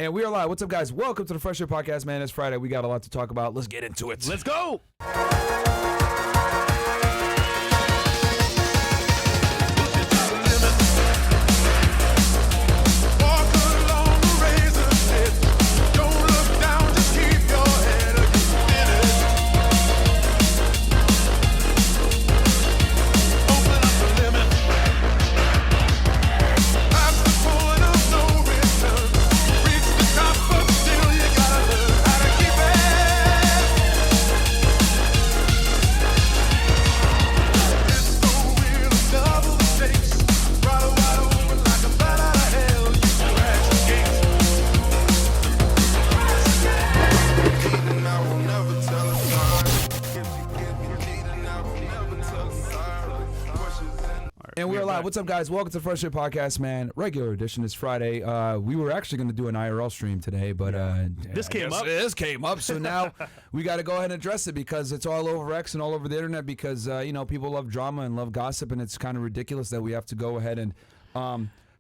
And we are live. What's up, guys? Welcome to the Fresh&Fit podcast, man. It's Friday. We got a lot to talk about. Let's get into it. Let's go. And we're live. What's up, guys? Welcome to the Fresh&Fit podcast, man. Regular edition. It's Friday. We were actually going to do an IRL stream today, but This came up. So now we got to go ahead and address it because it's all over X and all over the internet because, people love drama and love gossip, and it's kind of ridiculous that we have to go ahead and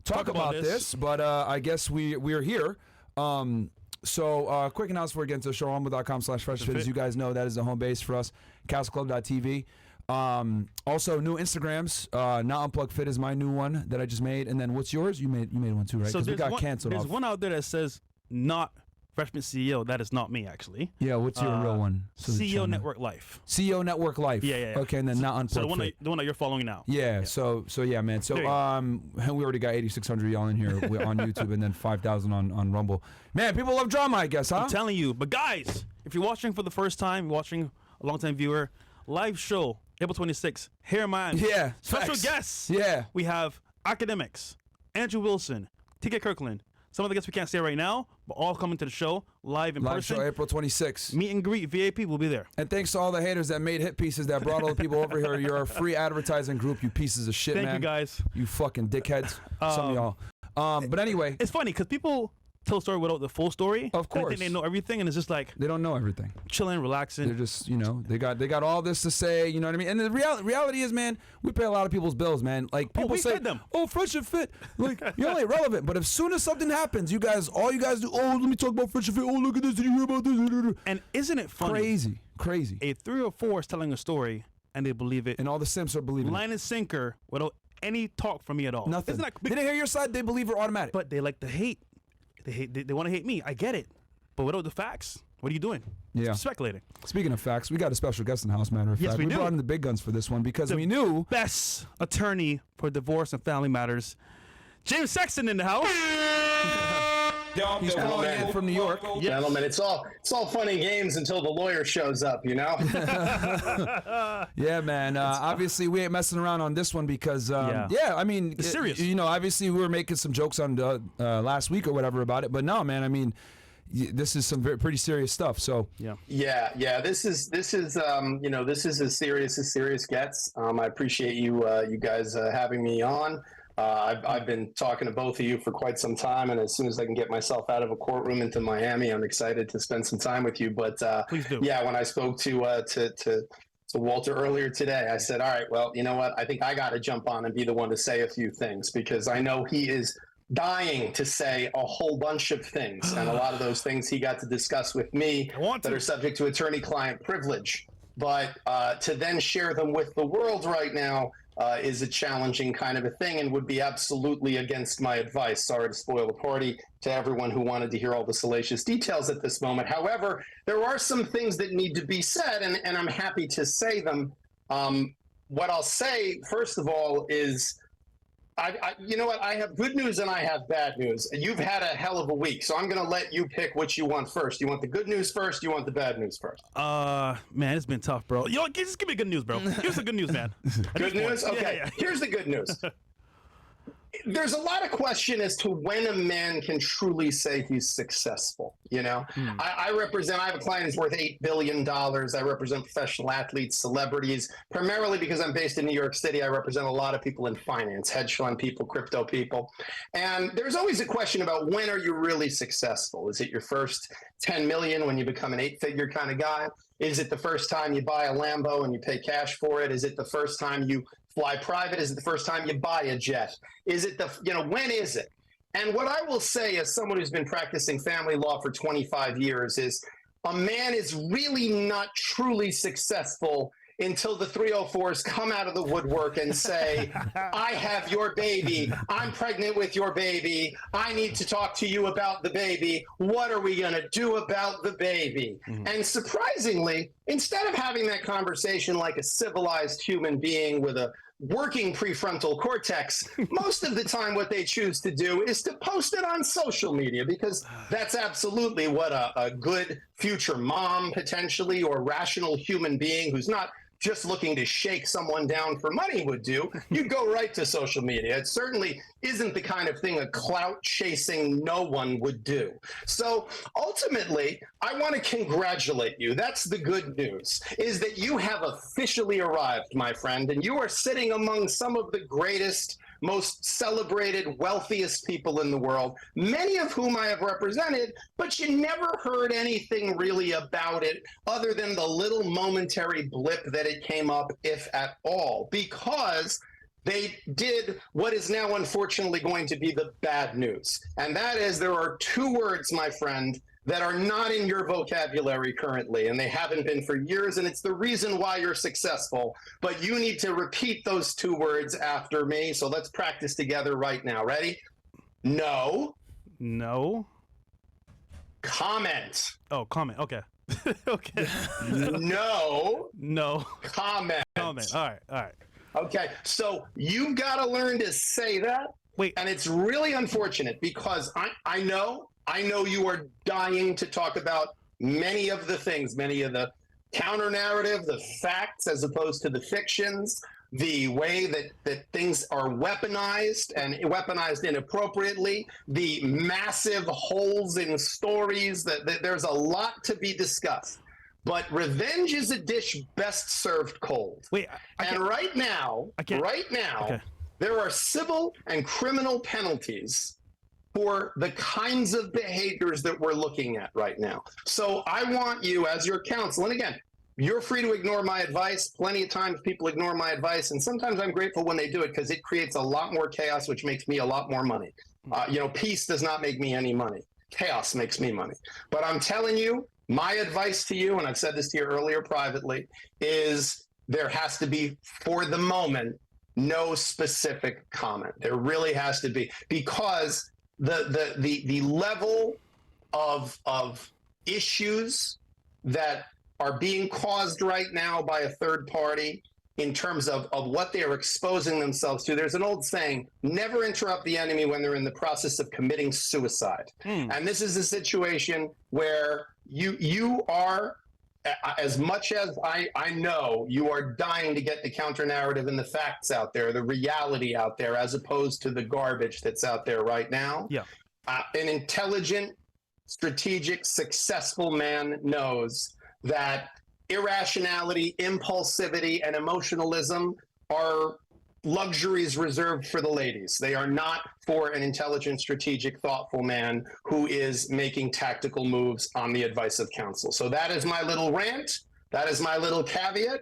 talk about this. But I guess we're here. So quick announcement before we get into the show, rumble.com/freshfit. As you guys know, that is the home base for us. castleclub.tv. Also new Instagrams. Not Unplugged Fit is my new one that I just made. And then what's yours? You made one too, right? So we got canceled. There's off. one out there that says not Freshman CEO. That is not me, actually. Yeah, what's your real one? So CEO Network Life. CEO Network Life. Yeah. Okay, and then not Unplugged So the one Fit. that you're following now. Yeah. So yeah, man. So we already got 8,600 y'all in here on YouTube, and then 5,000 on Rumble. Man, people love drama, I guess, huh? I'm telling you. But guys, if you're watching for the first time, watching a long-time viewer, live show, April 26th, here in Miami. Yeah. Special facts. guests. Yeah. We have Academics, Andrew Wilson, TK Kirkland. Some of the guests we can't say right now, but all coming to the show live in Live person. show April 26th. Meet and greet, VIP will be there. And thanks to all the haters that made hit pieces that brought all the people over here. You're a free advertising group, you pieces of shit, Thank man. you guys. You fucking dickheads. Some of y'all. But anyway. It's funny because people tell a story without the full story. Of course. They think they know everything, and it's just like They don't know everything. chilling, relaxing. They're just, they got all this to say, you know what I mean? And the reality is, man, we pay a lot of people's bills, man. Like, people we say, fed them. oh, Fresh and Fit. Like, you're only relevant. But as soon as something happens, all you guys do, oh, let me talk about Fresh and Fit. Oh, look at this. Did you hear about this? And isn't it funny? Crazy. A 3 or 4 is telling a story, and they believe it. And all the simps are believing Line and sinker without any talk from me at all. Nothing. Isn't that They didn't hear your side, they believe it automatic. But they like to hate. They want to hate me. I get it. But without the facts, what are you doing? Yeah. Speculating. Speaking of facts, we got a special guest in the house, matter of Yes, fact. we do. Brought in the big guns for this one because we knew. Best attorney for divorce and family matters, James Sexton in the house. He's calling in from New York. Gentlemen, it's all fun and games until the lawyer shows up, you know? Yeah, man. Obviously, we ain't messing around on this one because, I mean, It's serious. Obviously, we were making some jokes on last week or whatever about it, but no, man. I mean, this is some pretty serious stuff. So Yeah. This is as serious gets. I appreciate you guys having me on. I've been talking to both of you for quite some time, and as soon as I can get myself out of a courtroom into Miami, I'm excited to spend some time with you. But Please do. Yeah, when I spoke to Walter earlier today, I said, all right, well, you know what? I think I got to jump on and be the one to say a few things because I know he is dying to say a whole bunch of things, and a lot of those things he got to discuss with me that are subject to attorney-client privilege. But to then share them with the world right now is a challenging kind of a thing and would be absolutely against my advice. Sorry to spoil the party to everyone who wanted to hear all the salacious details at this moment. However, there are some things that need to be said, and I'm happy to say them. What I'll say, first of all, is you know what? I have good news and I have bad news. You've had a hell of a week, so I'm going to let you pick what you want first. You want the good news first? You want the bad news first? Man, it's been tough, bro. Yo, just give me good news, bro. Give us the good news, man. Good news? Okay. Yeah. Here's the good news. There's a lot of question as to when a man can truly say he's successful. You know, I have a client who's worth $8 billion. I represent professional athletes, celebrities, primarily because I'm based in New York City. I represent a lot of people in finance, hedge fund people, crypto people. And there's always a question about when are you really successful? Is it your first 10 million when you become an 8-figure kind of guy? Is it the first time you buy a Lambo and you pay cash for it? Is it the first time you fly private? Is it the first time you buy a jet? Is it when is it? And what I will say as someone who's been practicing family law for 25 years is a man is really not truly successful until the 304s come out of the woodwork and say, I have your baby. I'm pregnant with your baby. I need to talk to you about the baby. What are we going to do about the baby? Mm-hmm. And surprisingly, instead of having that conversation like a civilized human being with a working prefrontal cortex, most of the time what they choose to do is to post it on social media, because that's absolutely what a good future mom potentially, or rational human being who's not just looking to shake someone down for money would do. You'd go right to social media. It certainly isn't the kind of thing a clout-chasing no one would do. So ultimately, I want to congratulate you. That's the good news, is that you have officially arrived, my friend, and you are sitting among some of the greatest, most celebrated, wealthiest people in the world, many of whom I have represented, but you never heard anything really about it other than the little momentary blip that it came up, if at all, because they did what is now unfortunately going to be the bad news. And that is, there are two words, my friend, that are not in your vocabulary currently, and they haven't been for years, and it's the reason why you're successful. But you need to repeat those two words after me, so let's practice together right now. Ready? No. No. Comment. Oh, comment. Okay. Okay. No. No. Comment. Comment. All right. Okay, so you've got to learn to say that. Wait. And it's really unfortunate because I know you are dying to talk about many of the things, many of the counter narrative, the facts as opposed to the fictions, the way that things are weaponized and weaponized inappropriately, the massive holes in stories, that there's a lot to be discussed. But revenge is a dish best served cold. Wait, right now, okay, there are civil and criminal penalties for the kinds of behaviors that we're looking at right now. So I want you, as your counsel, and again, you're free to ignore my advice. Plenty of times people ignore my advice, and sometimes I'm grateful when they do it because it creates a lot more chaos, which makes me a lot more money. Peace does not make me any money. Chaos makes me money. But I'm telling you, my advice to you, and I've said this to you earlier privately, is there has to be, for the moment, no specific comment. There really has to be, because the level of issues that are being caused right now by a third party in terms of what they are exposing themselves to. There's an old saying, never interrupt the enemy when they're in the process of committing suicide. And this is a situation where you are, as much as I know, you are dying to get the counter narrative and the facts out there, the reality out there, as opposed to the garbage that's out there right now. Yeah. An intelligent, strategic, successful man knows that irrationality, impulsivity, and emotionalism are luxuries reserved for the ladies. They are not for an intelligent, strategic, thoughtful man who is making tactical moves on the advice of counsel. So that is my little rant. That is my little caveat.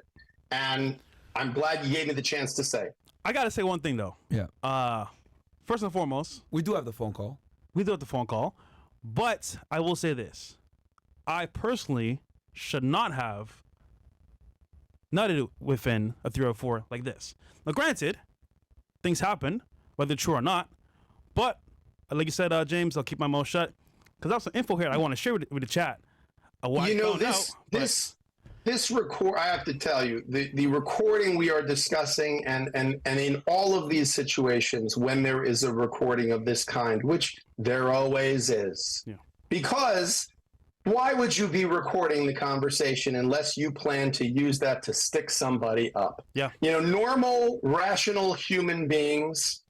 And I'm glad you gave me the chance to say. I got to say one thing, though. Yeah. First and foremost, We do have the phone call. But I will say this. I personally should not have nutted within a 304 like this. Now, granted, things happen, whether true or not. But like you said, James, I'll keep my mouth shut because I have some info here I want to share with the chat. This record, I have to tell you, the recording we are discussing, and in all of these situations, when there is a recording of this kind, which there always is, because why would you be recording the conversation unless you plan to use that to stick somebody up? Yeah. Normal, rational human beings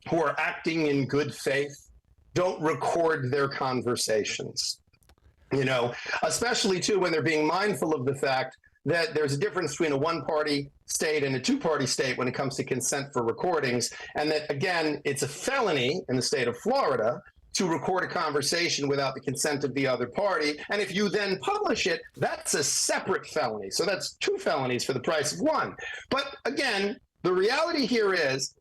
who are acting in good faith don't record their conversations. Especially too when they're being mindful of the fact that there's a difference between a one-party state and a two-party state when it comes to consent for recordings, and that, again, it's a felony in the state of Florida to record a conversation without the consent of the other party. And if you then publish it, that's a separate felony. So that's two felonies for the price of one. But again, the reality here is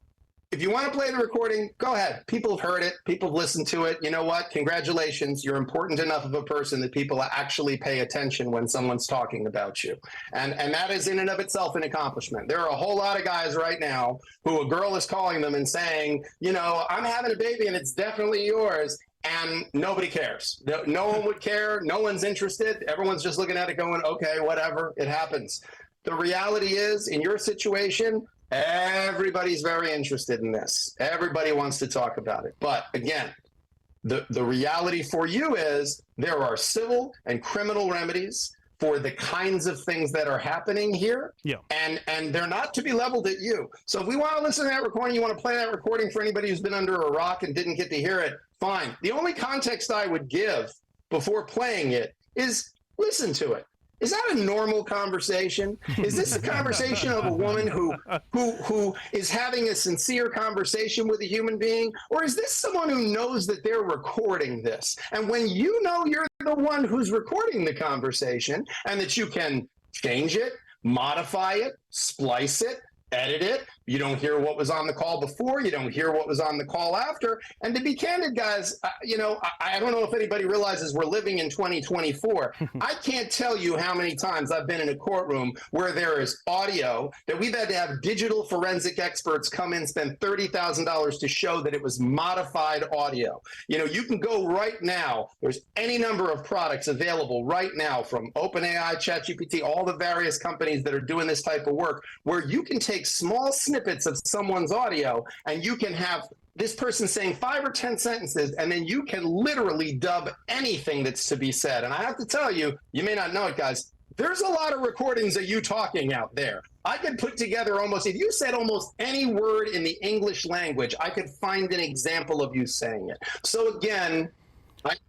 If you want to play the recording, go ahead. People have heard it. People have listened to it. You know what? Congratulations. You're important enough of a person that people actually pay attention when someone's talking about you. And that is in and of itself an accomplishment. There are a whole lot of guys right now who a girl is calling them and saying, you know, I'm having a baby and it's definitely yours. And nobody cares. No one would care. No one's interested. Everyone's just looking at it going, okay, whatever. It happens. The reality is, in your situation, everybody's very interested in this. Everybody wants to talk about it. But again, the reality for you is there are civil and criminal remedies for the kinds of things that are happening here. Yeah. And they're not to be leveled at you. So if we want to listen to that recording, you want to play that recording for anybody who's been under a rock and didn't get to hear it, fine. The only context I would give before playing it is listen to it. Is that a normal conversation? Is this a conversation of a woman who is having a sincere conversation with a human being? Or is this someone who knows that they're recording this? And when you know you're the one who's recording the conversation and that you can change it, modify it, splice it, edit it, you don't hear what was on the call before, you don't hear what was on the call after. And to be candid, guys, you know, I don't know if anybody realizes we're living in 2024. I can't tell you how many times I've been in a courtroom where there is audio that we've had to have digital forensic experts come in, spend $30,000 to show that it was modified audio. You know, you can go right now, there's any number of products available right now from OpenAI, ChatGPT, all the various companies that are doing this type of work, where you can take small snippets of someone's audio and you can have this person saying 5 or 10 sentences, and then you can literally dub anything that's to be said. And I have to tell you, you may not know it, guys, there's a lot of recordings of you talking out there. I could put together almost, if you said almost any word in the English language, I could find an example of you saying it. So again,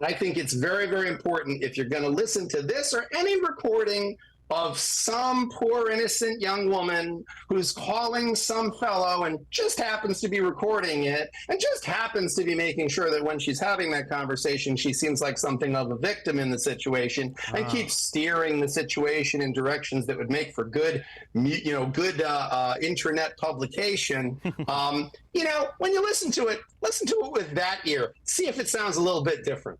I think it's very, very important, if you're going to listen to this or any recording of some poor innocent young woman who's calling some fellow and just happens to be recording it and just happens to be making sure that when she's having that conversation, she seems like something of a victim in the situation and keeps steering the situation in directions that would make for good, you know, good internet publication. You know, when you listen to it with that ear. See if it sounds a little bit different.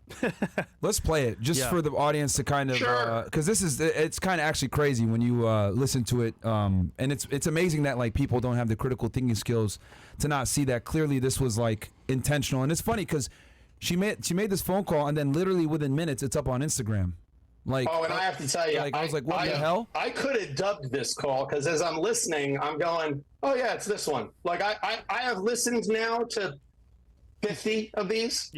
Let's play it just for the audience to kind of, because it's kind of actually crazy when you listen to it, and it's amazing that like people don't have the critical thinking skills to not see that clearly this was like intentional. And it's funny because she made this phone call and then literally within minutes it's up on Instagram. Like, oh, and I have to tell you, like, I was like, what the hell? I could have dubbed this call because as I'm listening, I'm going, oh yeah, it's this one. Like I have listened now to 50 of these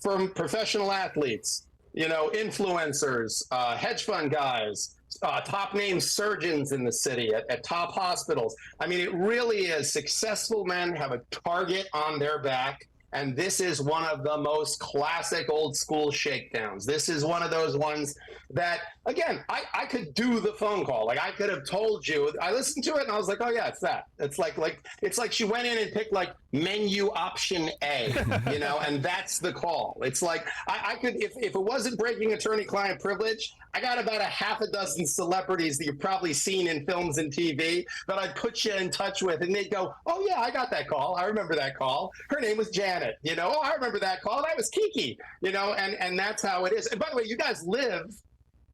from professional athletes, you know, influencers, hedge fund guys, top name surgeons in the city at top hospitals. I mean, it really is. Successful men have a target on their back. And this is one of the most classic old school shakedowns. This is one of those ones that, again, I could do the phone call. Like I could have told you, I listened to it and I was like, oh yeah, it's that. It's like she went in and picked like menu option A, you know, and that's the call. It's like I could, if it wasn't breaking attorney-client privilege, I got about a half a dozen celebrities that you've probably seen in films and TV that I'd put you in touch with, and they'd go, oh yeah, I got that call. I remember that call. Her name was Janet, you know. Oh, I remember that call. That was Kiki, you know, and that's how it is. And by the way, you guys live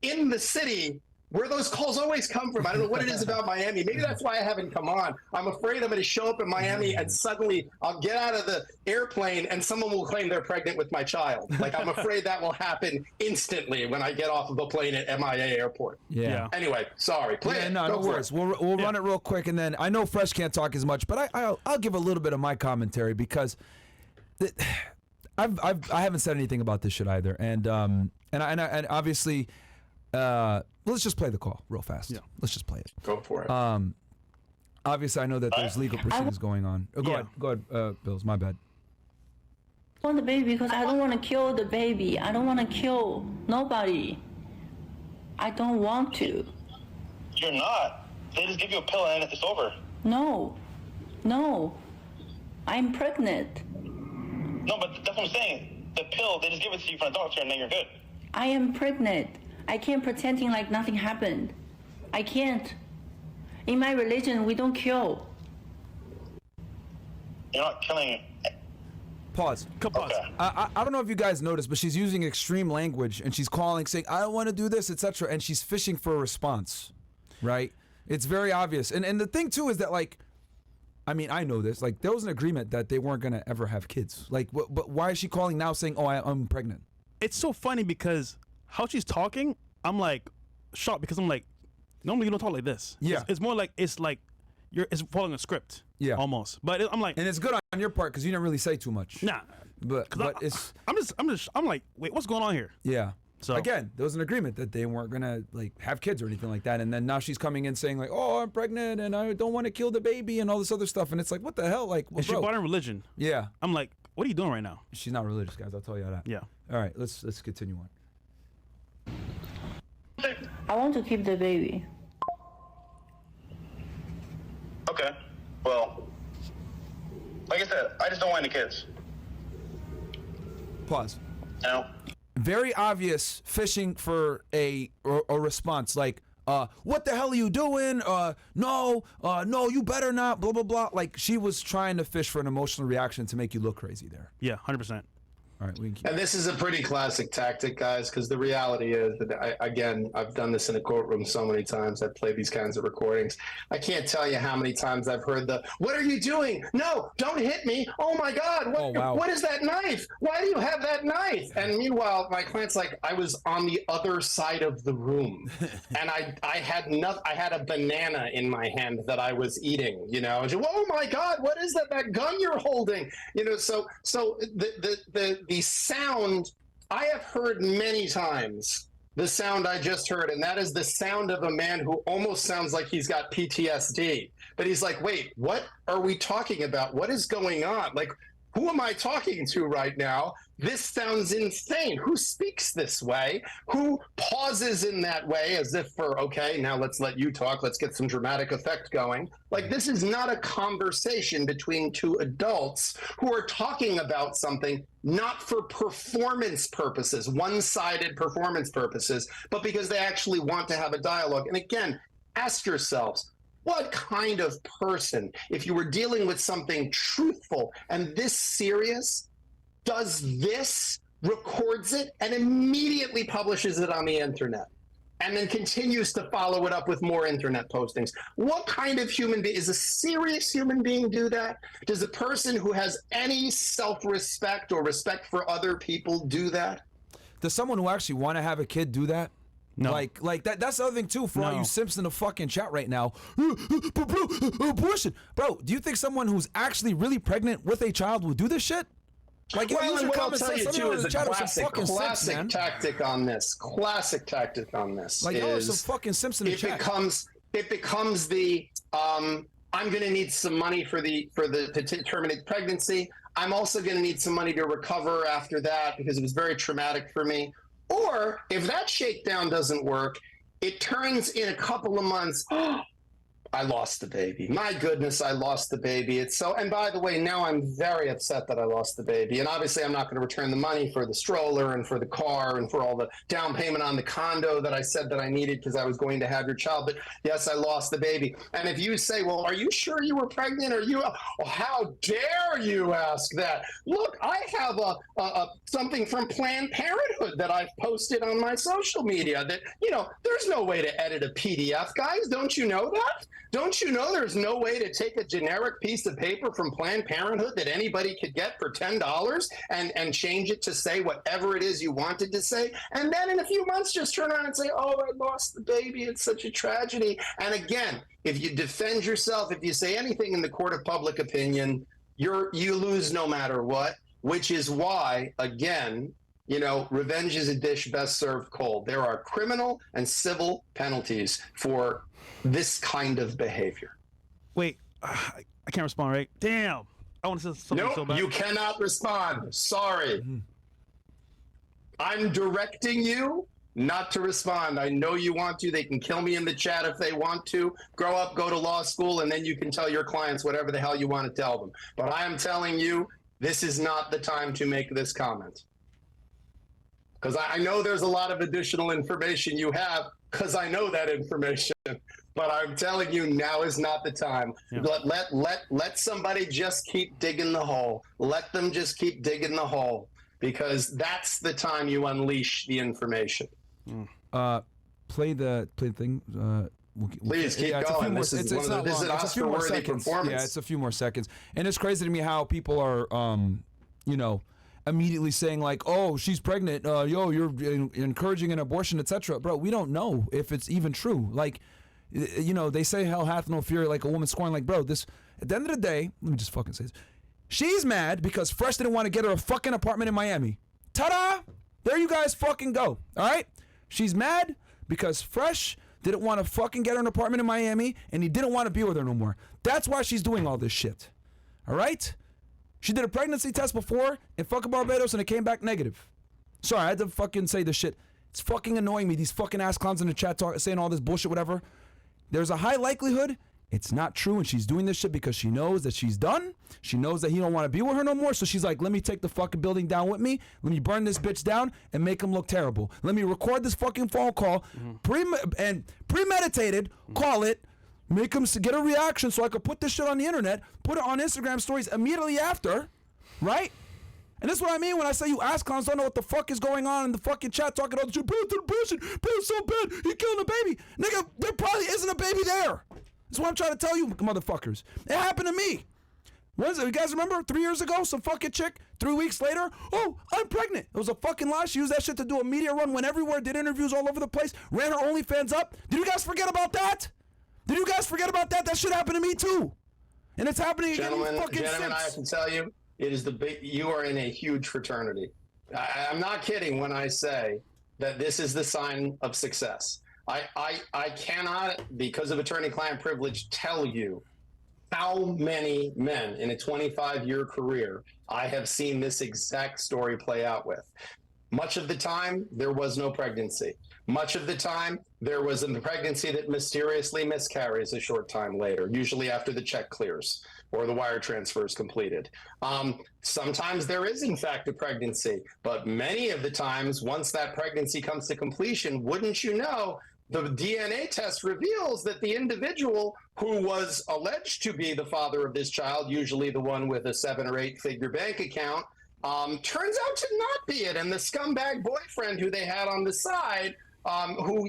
in the city where those calls always come from. I don't know what it is about Miami. Maybe that's why I haven't come on. I'm afraid I'm going to show up in Miami and suddenly I'll get out of the airplane and someone will claim they're pregnant with my child. Like I'm afraid that will happen instantly when I get off of a plane at MIA airport. Yeah. Anyway, sorry. Play it. No worries. We'll run it real quick, and then I know Fresh can't talk as much, but I'll give a little bit of my commentary because I haven't said anything about this shit either, and obviously. Let's just play the call real fast. Yeah. Let's just play it. Go for it. Obviously, I know that there's legal proceedings going on. Oh, go ahead, Bills. My bad. I want the baby because I don't want to kill the baby. I don't want to kill nobody. I don't want to. You're not. They just give you a pill and it's over. No. I'm pregnant. No, but that's what I'm saying. The pill, they just give it to you from a doctor and then you're good. I am pregnant. I can't pretending like nothing happened. I can't. In my religion, we don't kill. You're not killing. Pause. Pause. Okay. I don't know if you guys noticed, but she's using extreme language and she's calling, saying, "I don't want to do this," etc. And she's fishing for a response, right? It's very obvious. And the thing too is that, like, I mean, I know this. Like, there was an agreement that they weren't gonna ever have kids. Like, but why is she calling now saying, "Oh, I'm pregnant"? It's so funny because how she's talking, I'm like shocked because I'm like, normally you don't talk like this. Yeah. It's more like it's following a script. Yeah. Almost. But I'm like, And it's good on your part because you didn't really say too much. nah. But I'm like, wait, what's going on here? yeah. So- Again, there was an agreement that they weren't gonna like have kids or anything like that, and then now she's coming in saying like, "Oh, I'm pregnant and I don't want to kill the baby" and all this other stuff, and it's like, what the hell? Like, well, It's your bro. body and religion. Yeah, I'm like, what are you doing right now? she's not religious, guys. I'll tell you that. Yeah. All right, let's continue on. I want to keep the baby. Okay. Well, like I said, I just don't want any kids. Pause. You know? Very obvious fishing for a response, like, what the hell are you doing? No, you better not, blah, blah, blah. Like, she was trying to fish for an emotional reaction to make you look crazy there. Yeah, 100%. All right, we can keep. And this is a pretty classic tactic, guys, because the reality is that, I've done this in a courtroom so many times. I've played these kinds of recordings. I can't tell you how many times I've heard "What are you doing? No, don't hit me. Oh, my God. What is that knife? Why do you have that knife?" And meanwhile, my client's like, "I was on the other side of the room. And I had a banana in my hand that I was eating, you know. And she, "Oh, my God, what is that gun you're holding?" You know, so the sound I have heard many times, the sound I just heard, and that is the sound of a man who almost sounds like he's got PTSD. But he's like, "Wait, what are we talking about? What is going on? Like, who am I talking to right now? This sounds insane. Who speaks this way? Who pauses in that way as if for, okay, now let's let you talk. Let's get some dramatic effect going." Like, this is not a conversation between two adults who are talking about something not for performance purposes, one-sided performance purposes, but because they actually want to have a dialogue. And again, ask yourselves, what kind of person, if you were dealing with something truthful and this serious, does this, records it, and immediately publishes it on the internet, and then continues to follow it up with more internet postings? What kind of human being, is a serious human being do that? Does a person who has any self-respect or respect for other people do that? Does someone who actually want to have a kid do that? No. Like that's the other thing too, for all No. you simps in the fucking chat right now. Abortion. Bro, do you think someone who's actually really pregnant with a child will do this shit? Like, Well, use and your what I'll common tell sense. you Some of too you in is the a chat are some fucking simps, classic man. tactic on this. Classic tactic on this. Like, y'all are is some fucking simps in the it chat. becomes the I'm going to need some money to terminate pregnancy. I'm also going to need some money to recover after that because it was very traumatic for me. Or if that shakedown doesn't work, it turns in a couple of months. I lost the baby. My goodness, I lost the baby. It's so, and by the way, now I'm very upset that I lost the baby. And obviously I'm not going to return the money for the stroller and for the car and for all the down payment on the condo that I said that I needed because I was going to have your child. But yes, I lost the baby. And if you say, "Well, are you sure you were pregnant? Or you, oh, how dare you ask that?" Look, I have a something from Planned Parenthood that I've posted on my social media that, you know, there's no way to edit a PDF, guys. Don't you know that? Don't you know there's no way to take a generic piece of paper from Planned Parenthood that anybody could get for $10 and change it to say whatever it is you wanted to say? And then in a few months, just turn around and say, "Oh, I lost the baby. It's such a tragedy." And again, if you defend yourself, if you say anything in the court of public opinion, you lose no matter what, which is why, again, you know, revenge is a dish best served cold. There are criminal and civil penalties for this kind of behavior. Wait, I can't respond, right? Damn. I want to say something so Nope, bad. you cannot respond. Sorry. I'm directing you not to respond. I know you want to. They can kill me in the chat if they want to. Grow up, go to law school, and then you can tell your clients whatever the hell you want to tell them. But I am telling you, this is not the time to make this comment. because I know there's a lot of additional information you have, because I know that information. But I'm telling you, now is not the time. Yeah. Let somebody just keep digging the hole. Let them just keep digging the hole, because that's the time you unleash the information. Play the thing. Please keep going. This is an Oscar-worthy performance. Yeah, it's a few more seconds, and it's crazy to me how people are, immediately saying like, "Oh, she's pregnant. You're encouraging an abortion, etc." Bro, we don't know if it's even true. Like, they say hell hath no fury like a woman scorned. Like, bro, this at the end of the day, let me just fucking say this. She's mad because Fresh didn't want to get her a fucking apartment in Miami. Ta-da! There you guys fucking go. All right? She's mad because Fresh didn't want to fucking get her an apartment in Miami, and he didn't want to be with her no more. That's why she's doing all this shit. All right? She did a pregnancy test before in fucking Barbados, and it came back negative. Sorry, I had to fucking say this shit. It's fucking annoying me. These fucking ass clowns in the chat saying all this bullshit, whatever. There's a high likelihood it's not true, and she's doing this shit because she knows that she's done. She knows that he don't want to be with her no more, so she's like, let me take the fucking building down with me. Let me burn this bitch down and make him look terrible. Let me record this fucking phone call, premeditated, call it, make him get a reaction so I could put this shit on the internet, put it on Instagram stories immediately after, right? And that's what I mean when I say you ass clowns don't know what the fuck is going on in the fucking chat talking all the shit. Bro, the abortion, bro, it's so bad, he killed a baby. Nigga, there probably isn't a baby there. That's what I'm trying to tell you, motherfuckers. It happened to me. What is it? You guys remember 3 years ago? Some fucking chick, 3 weeks later, oh, I'm pregnant. It was a fucking lie. She used that shit to do a media run, went everywhere, did interviews all over the place, ran her OnlyFans up. Did you guys forget about that? Did you guys forget about that? That shit happened to me too. And it's happening again. Gentlemen, I have to tell you, it is you are in a huge fraternity. I'm not kidding when I say that this is the sign of success. I cannot, because of attorney-client privilege, tell you how many men in a 25-year career I have seen this exact story play out with. Much of the time, there was no pregnancy. Much of the time, there was a pregnancy that mysteriously miscarries a short time later, usually after the check clears or the wire transfer is completed. Sometimes there is, in fact, a pregnancy, but many of the times, once that pregnancy comes to completion, wouldn't you know, the DNA test reveals that the individual who was alleged to be the father of this child, usually the one with a 7 or 8 figure bank account, turns out to not be it. And the scumbag boyfriend who they had on the side, who,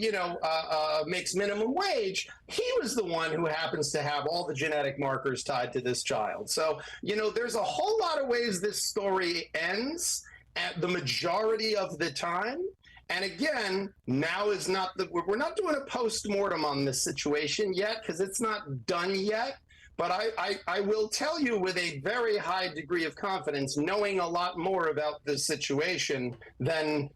makes minimum wage, he was the one who happens to have all the genetic markers tied to this child. So, there's a whole lot of ways this story ends at the majority of the time. And again, now is not we're not doing a post-mortem on this situation yet because it's not done yet. But I will tell you with a very high degree of confidence, knowing a lot more about the situation than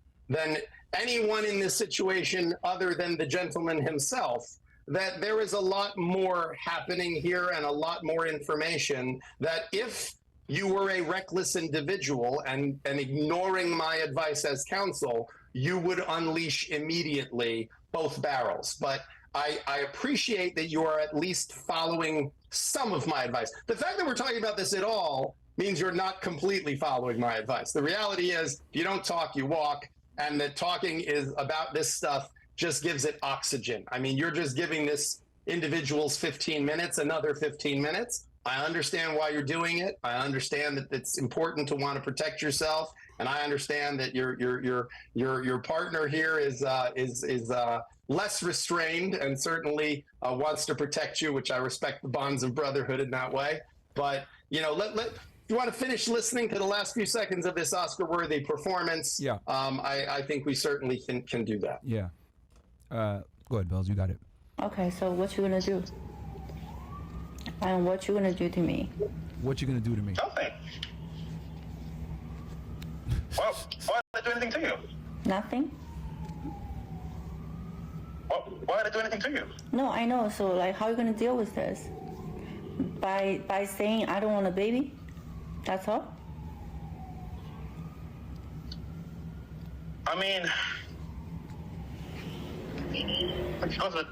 anyone in this situation other than the gentleman himself, that there is a lot more happening here and a lot more information that if you were a reckless individual and ignoring my advice as counsel, you would unleash immediately both barrels. But I appreciate that you are at least following some of my advice. The fact that we're talking about this at all means you're not completely following my advice. The reality is, if you don't talk, you walk, and that talking is about this stuff just gives it oxygen. I mean, you're just giving this individual's 15 minutes, another 15 minutes. I understand why you're doing it. I understand that it's important to want to protect yourself, and I understand that your partner here is less restrained and certainly wants to protect you, which I respect the bonds of brotherhood in that way. But you want to finish listening to the last few seconds of this Oscar-worthy performance? Yeah. I think we certainly can do that. Yeah. Go ahead, Bells. You got it. Okay, so what you gonna do? And what you gonna do to me? What you gonna do to me? Nothing. Well, why did I do anything to you? Nothing? Well, why did I do anything to you? No, I know. So like, how are you gonna deal with this? By saying I don't want a baby? That's all? I mean, I could go to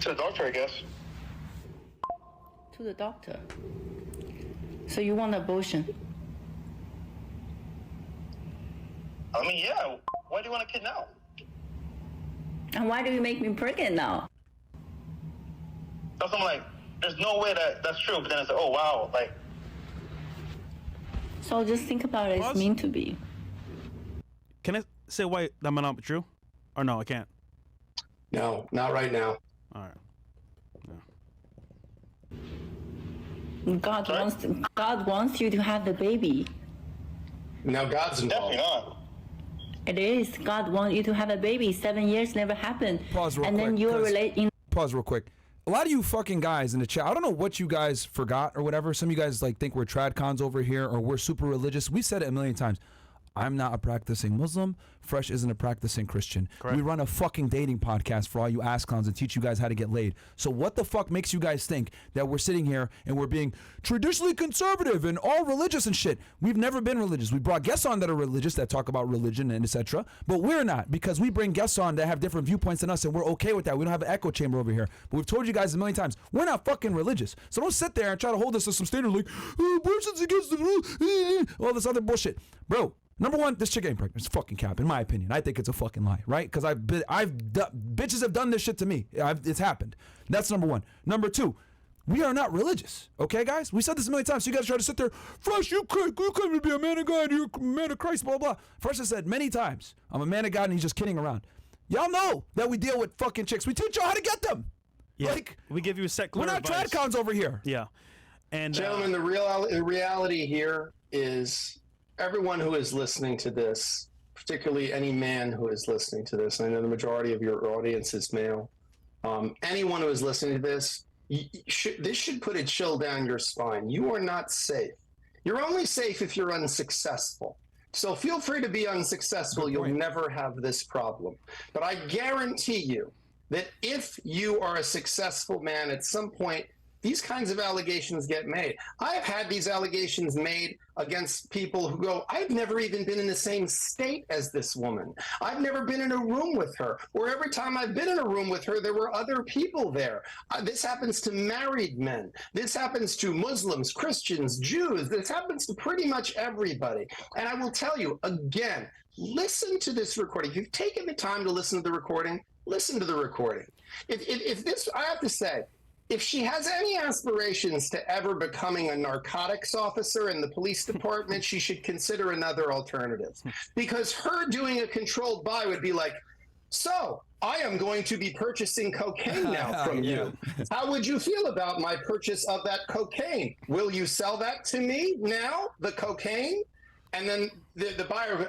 the doctor, I guess. To the doctor. So you want an abortion? I mean, yeah. Why do you want a kid now? And why do you make me pregnant now? So I'm like, there's no way that's true. But then I said, oh wow, like. So just think about it. It's Pause. meant to be. Can I say why that might not be true? Or no, I can't. No, not right now. All right. God Sorry? God wants you to have the baby. Now God's involved. Definitely not. It is. God wants you to have a baby. 7 years never happened. Pause real and quick, then you're 'cause- relating. Pause real quick. A lot of you fucking guys in the chat, I don't know what you guys forgot or whatever. Some of you guys like think we're trad cons over here or we're super religious. We said it a million times. I'm not a practicing Muslim. Fresh isn't a practicing Christian. Correct. We run a fucking dating podcast for all you ass clowns and teach you guys how to get laid. So what the fuck makes you guys think that we're sitting here and we're being traditionally conservative and all religious and shit? We've never been religious. We brought guests on that are religious that talk about religion and etc. But we're not, because we bring guests on that have different viewpoints than us and we're okay with that. We don't have an echo chamber over here. But we've told you guys a million times, we're not fucking religious. So don't sit there and try to hold us to some standard like, abortion's against the rule, all this other bullshit. Bro, number one, this chick ain't pregnant. It's fucking cap, in my opinion. I think it's a fucking lie, right? Because bitches have done this shit to me. It's happened. That's number one. Number two, we are not religious, okay, guys? We said this a million times. So you guys try to sit there, Fresh, you claim to be a man of God, you're a man of Christ, blah, blah. Fresh has said many times, I'm a man of God, and he's just kidding around. Y'all know that we deal with fucking chicks. We teach y'all how to get them. Yeah. Like, We give you secular we're not advice. trad cons over here. Yeah. And Gentlemen, the reality here is everyone who is listening to this, particularly any man who is listening to this, I know the majority of your audience is male, anyone who is listening to this, this should put a chill down your spine. You are not safe. You're only safe if you're unsuccessful. So feel free to be unsuccessful. You'll never have this problem. But I guarantee you that if you are a successful man, at some point, these kinds of allegations get made. I've had these allegations made against people who go, I've never even been in the same state as this woman. I've never been in a room with her. Or every time I've been in a room with her, there were other people there. This happens to married men. This happens to Muslims, Christians, Jews. This happens to pretty much everybody. And I will tell you, again, listen to this recording. If you've taken the time to listen to the recording, listen to the recording. If this, I have to say, if she has any aspirations to ever becoming a narcotics officer in the police department, she should consider another alternative. Because her doing a controlled buy would be like, so I am going to be purchasing cocaine now from you. How would you feel about my purchase of that cocaine? Will you sell that to me now, the cocaine? And then the buyer,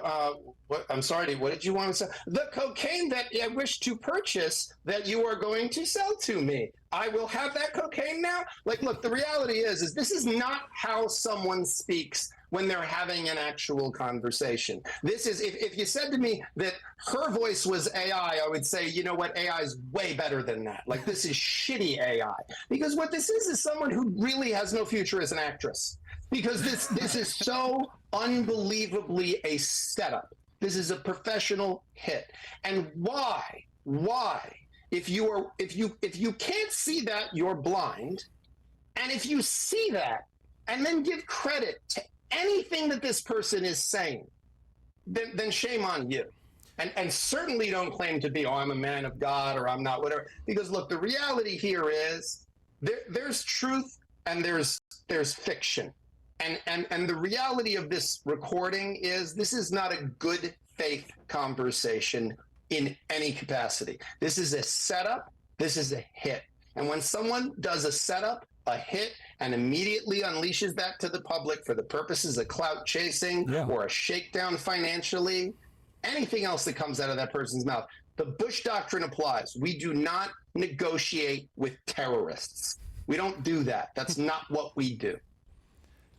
I'm sorry, what did you want to sell? The cocaine that I wish to purchase that you are going to sell to me. I will have that cocaine now? Like, look, the reality is this is not how someone speaks when they're having an actual conversation. This is, if you said to me that her voice was AI, I would say, you know what, AI is way better than that. Like, this is shitty AI. Because what this is someone who really has no future as an actress. Because this is so unbelievably a setup. This is a professional hit. And why? If you can't see that, you're blind. And if you see that and then give credit to anything that this person is saying, then shame on you. And certainly don't claim to be, oh, I'm a man of God or I'm not, whatever. Because look, the reality here is there's truth and there's fiction. And the reality of this recording is this is not a good faith conversation in any capacity. This is a setup. This is a hit. And when someone does a setup, a hit, and immediately unleashes that to the public for the purposes of clout chasing or a shakedown financially, anything else that comes out of that person's mouth, the Bush Doctrine applies. We do not negotiate with terrorists. We don't do that. That's not what we do.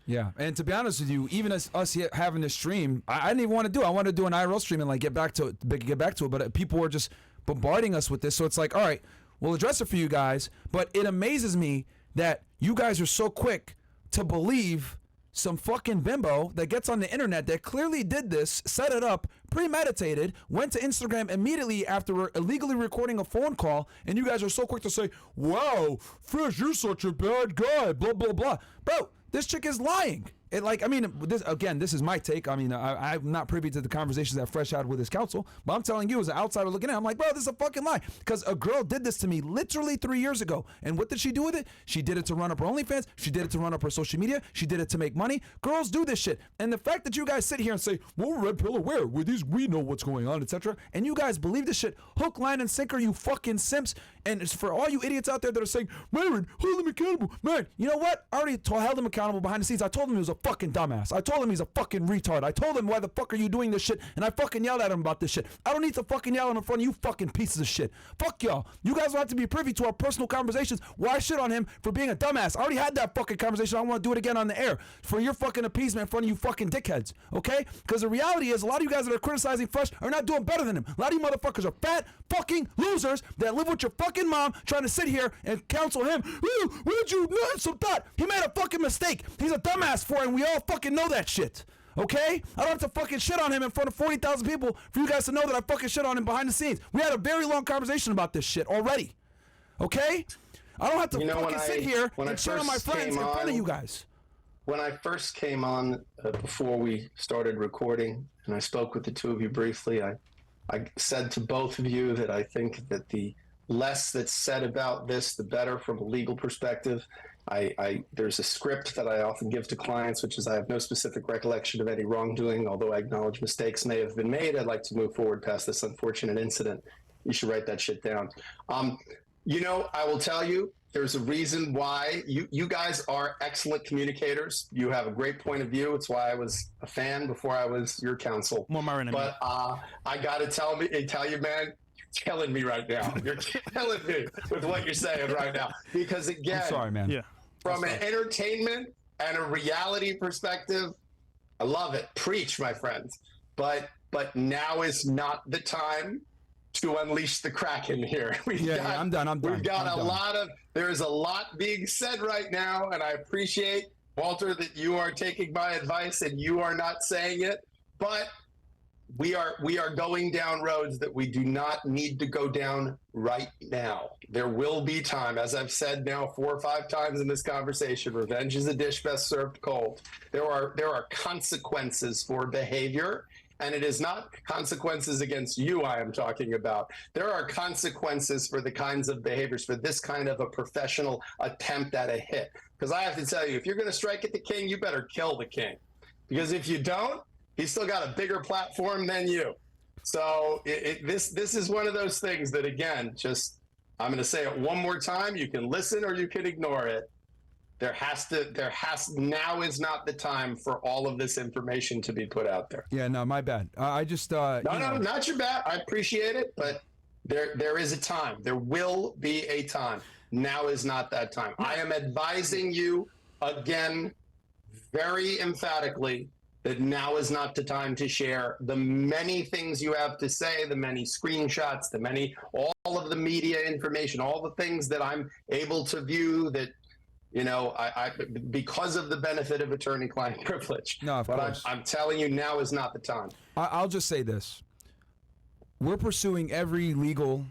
Yeah, and to be honest with you, even us here having this stream, I didn't even want to do it. I wanted to do an IRL stream and like get back to it, but people were just bombarding us with this. So it's like, all right, we'll address it for you guys. But it amazes me that you guys are so quick to believe some fucking bimbo that gets on the internet that clearly did this, set it up, premeditated, went to Instagram immediately after illegally recording a phone call, and you guys are so quick to say, wow, Fresh, you're such a bad guy, blah, blah, blah. Bro, this chick is lying. I mean, this is my take. I mean, I'm not privy to the conversations that Fresh had with his counsel, but I'm telling you as an outsider looking at it, I'm like, bro, this is a fucking lie. Because a girl did this to me literally 3 years ago. And what did she do with it? She did it to run up her OnlyFans. She did it to run up her social media. She did it to make money. Girls do this shit. And the fact that you guys sit here and say, well, red pill aware, we know what's going on, etc. And you guys believe this shit, hook, line, and sinker, you fucking simps. And it's for all you idiots out there that are saying, Myron, hold him accountable. Man, you know what? I already held him accountable behind the scenes. I told him he was a fucking dumbass. I told him he's a fucking retard. I told him, why the fuck are you doing this shit? And I fucking yelled at him about this shit. I don't need to fucking yell at him in front of you fucking pieces of shit. Fuck y'all. You guys don't have to be privy to our personal conversations where I shit on him for being a dumbass. I already had that fucking conversation. I want to do it again on the air for your fucking appeasement in front of you fucking dickheads. Okay? Because the reality is a lot of you guys that are criticizing Fresh are not doing better than him. A lot of you motherfuckers are fat fucking losers that live with your fucking mom trying to sit here and counsel him. Why did you not some thought? He made a fucking mistake. He's a dumbass for it, and we all fucking know that shit. Okay? I don't have to fucking shit on him in front of 40,000 people for you guys to know that I fucking shit on him behind the scenes. We had a very long conversation about this shit already. Okay? I don't have to fucking sit here and shit on my friends in front of you guys. When I first came on, before we started recording, and I spoke with the two of you briefly, I said to both of you that I think that the less that's said about this, the better from a legal perspective. There's a script that I often give to clients, which is I have no specific recollection of any wrongdoing, although I acknowledge mistakes may have been made. I'd like to move forward past this unfortunate incident. You should write that shit down. You know, I will tell you, there's a reason why you guys are excellent communicators. You have a great point of view. It's why I was a fan before I was your counsel. More Myron and but I got to tell you, man, killing me right now. You're killing me with what you're saying right now. Because again, I'm sorry, man. Yeah. From an entertainment and a reality perspective, I love it. Preach, my friends. But now is not the time to unleash the Kraken here. I'm done. There's a lot being said right now, and I appreciate, Walter, that you are taking my advice and you are not saying it, but we are going down roads that we do not need to go down right now. There will be time, as I've said now 4 or 5 times in this conversation, revenge is a dish best served cold. There are consequences for behavior, and it is not consequences against you I am talking about. There are consequences for the kinds of behaviors, for this kind of a professional attempt at a hit. Because I have to tell you, if you're going to strike at the king, you better kill the king. Because if you don't, he's still got a bigger platform than you. So this is one of those things that, again, just, I'm going to say it one more time. You can listen or you can ignore it. Now is not the time for all of this information to be put out there. Yeah, no, my bad. I just No, not your bad. I appreciate it, but there is a time. There will be a time. Now is not that time. I am advising you again, very emphatically, that now is not the time to share the many things you have to say, the many screenshots, all of the media information, all the things that I'm able to view that, I because of the benefit of attorney-client privilege. No, of course. I'm telling you, now is not the time. I'll just say this. We're pursuing every legal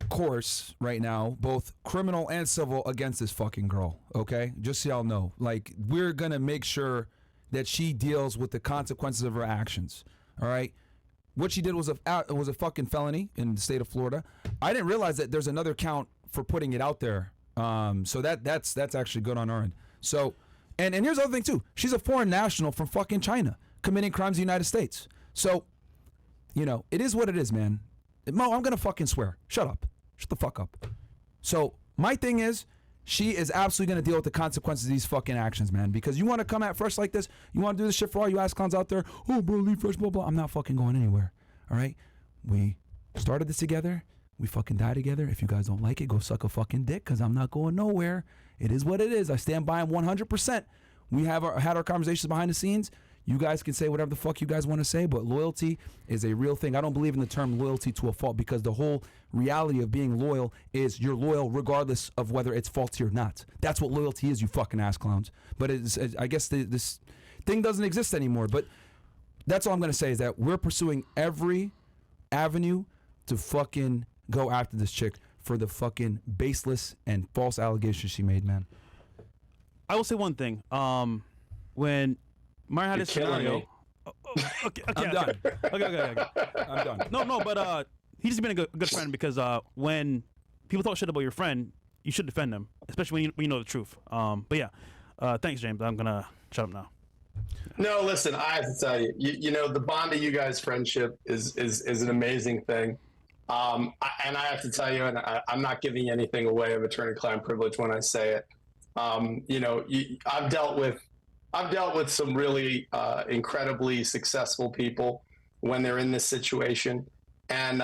course right now, both criminal and civil, against this fucking girl, okay? Just so y'all know. Like, we're going to make sure that she deals with the consequences of her actions, all right? What she did was a fucking felony in the state of Florida. I didn't realize that there's another count for putting it out there. So that's actually good on our end. So, and here's the other thing too. She's a foreign national from fucking China committing crimes in the United States. So, it is what it is, man. Mo, I'm gonna fucking swear. Shut up. Shut the fuck up. So my thing is, she is absolutely gonna deal with the consequences of these fucking actions, man. Because you want to come at Fresh like this, you want to do this shit for all you ass clowns out there. Oh, bro, leave Fresh, blah blah. I'm not fucking going anywhere. All right. We started this together. We fucking die together. If you guys don't like it, go suck a fucking dick, because I'm not going nowhere. It is what it is. I stand by him 100%. We have had our conversations behind the scenes. You guys can say whatever the fuck you guys want to say, but loyalty is a real thing. I don't believe in the term loyalty to a fault, because the whole reality of being loyal is you're loyal regardless of whether it's faulty or not. That's what loyalty is, you fucking ass clowns. But I guess this thing doesn't exist anymore. But that's all I'm going to say, is that we're pursuing every avenue to fucking go after this chick for the fucking baseless and false allegations she made, man. I will say one thing. when Myron had You're this killing scenario. me. Okay, I'm done. Okay. I'm done. No, but he's just been a good friend because when people talk shit about your friend, you should defend them, especially when you know the truth. But yeah, thanks, James. I'm gonna shut up now. No, listen, I have to tell you, you know, the bond of you guys' friendship is an amazing thing. And I have to tell you, and I'm not giving you anything away of attorney-client privilege when I say it. You know, I've dealt with some really incredibly successful people when they're in this situation, and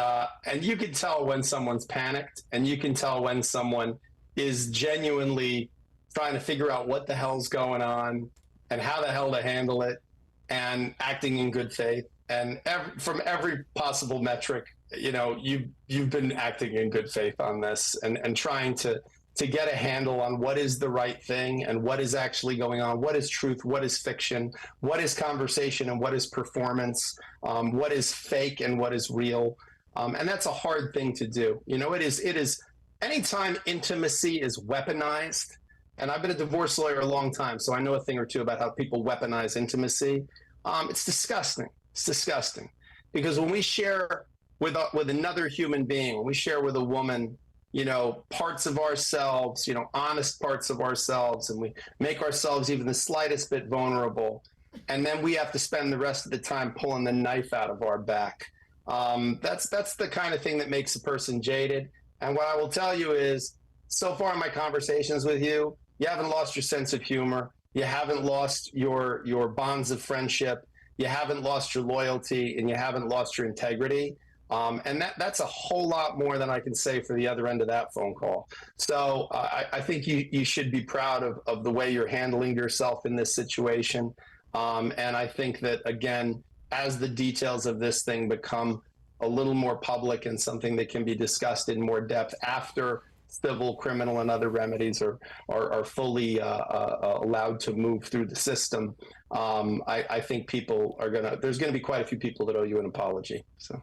you can tell when someone's panicked, and you can tell when someone is genuinely trying to figure out what the hell's going on and how the hell to handle it, and acting in good faith. And from every possible metric, you know, you've been acting in good faith on this, and trying to get a handle on what is the right thing and what is actually going on, what is truth, what is fiction, what is conversation and what is performance, what is fake and what is real. And that's a hard thing to do. You know, it is anytime intimacy is weaponized, and I've been a divorce lawyer a long time, so I know a thing or two about how people weaponize intimacy. It's disgusting. It's disgusting. Because when we share with another human being, when we share with a woman, you know, parts of ourselves, you know, honest parts of ourselves, and we make ourselves even the slightest bit vulnerable, and then we have to spend the rest of the time pulling the knife out of our back. That's the kind of thing that makes a person jaded. And what I will tell you is, so far in my conversations with you, you haven't lost your sense of humor. You haven't lost your bonds of friendship. You haven't lost your loyalty, and you haven't lost your integrity. And that's a whole lot more than I can say for the other end of that phone call. So I think you should be proud of the way you're handling yourself in this situation. And I think that, again, as the details of this thing become a little more public and something that can be discussed in more depth after civil, criminal, and other remedies are fully allowed to move through the system, I think there's going to be quite a few people that owe you an apology. So.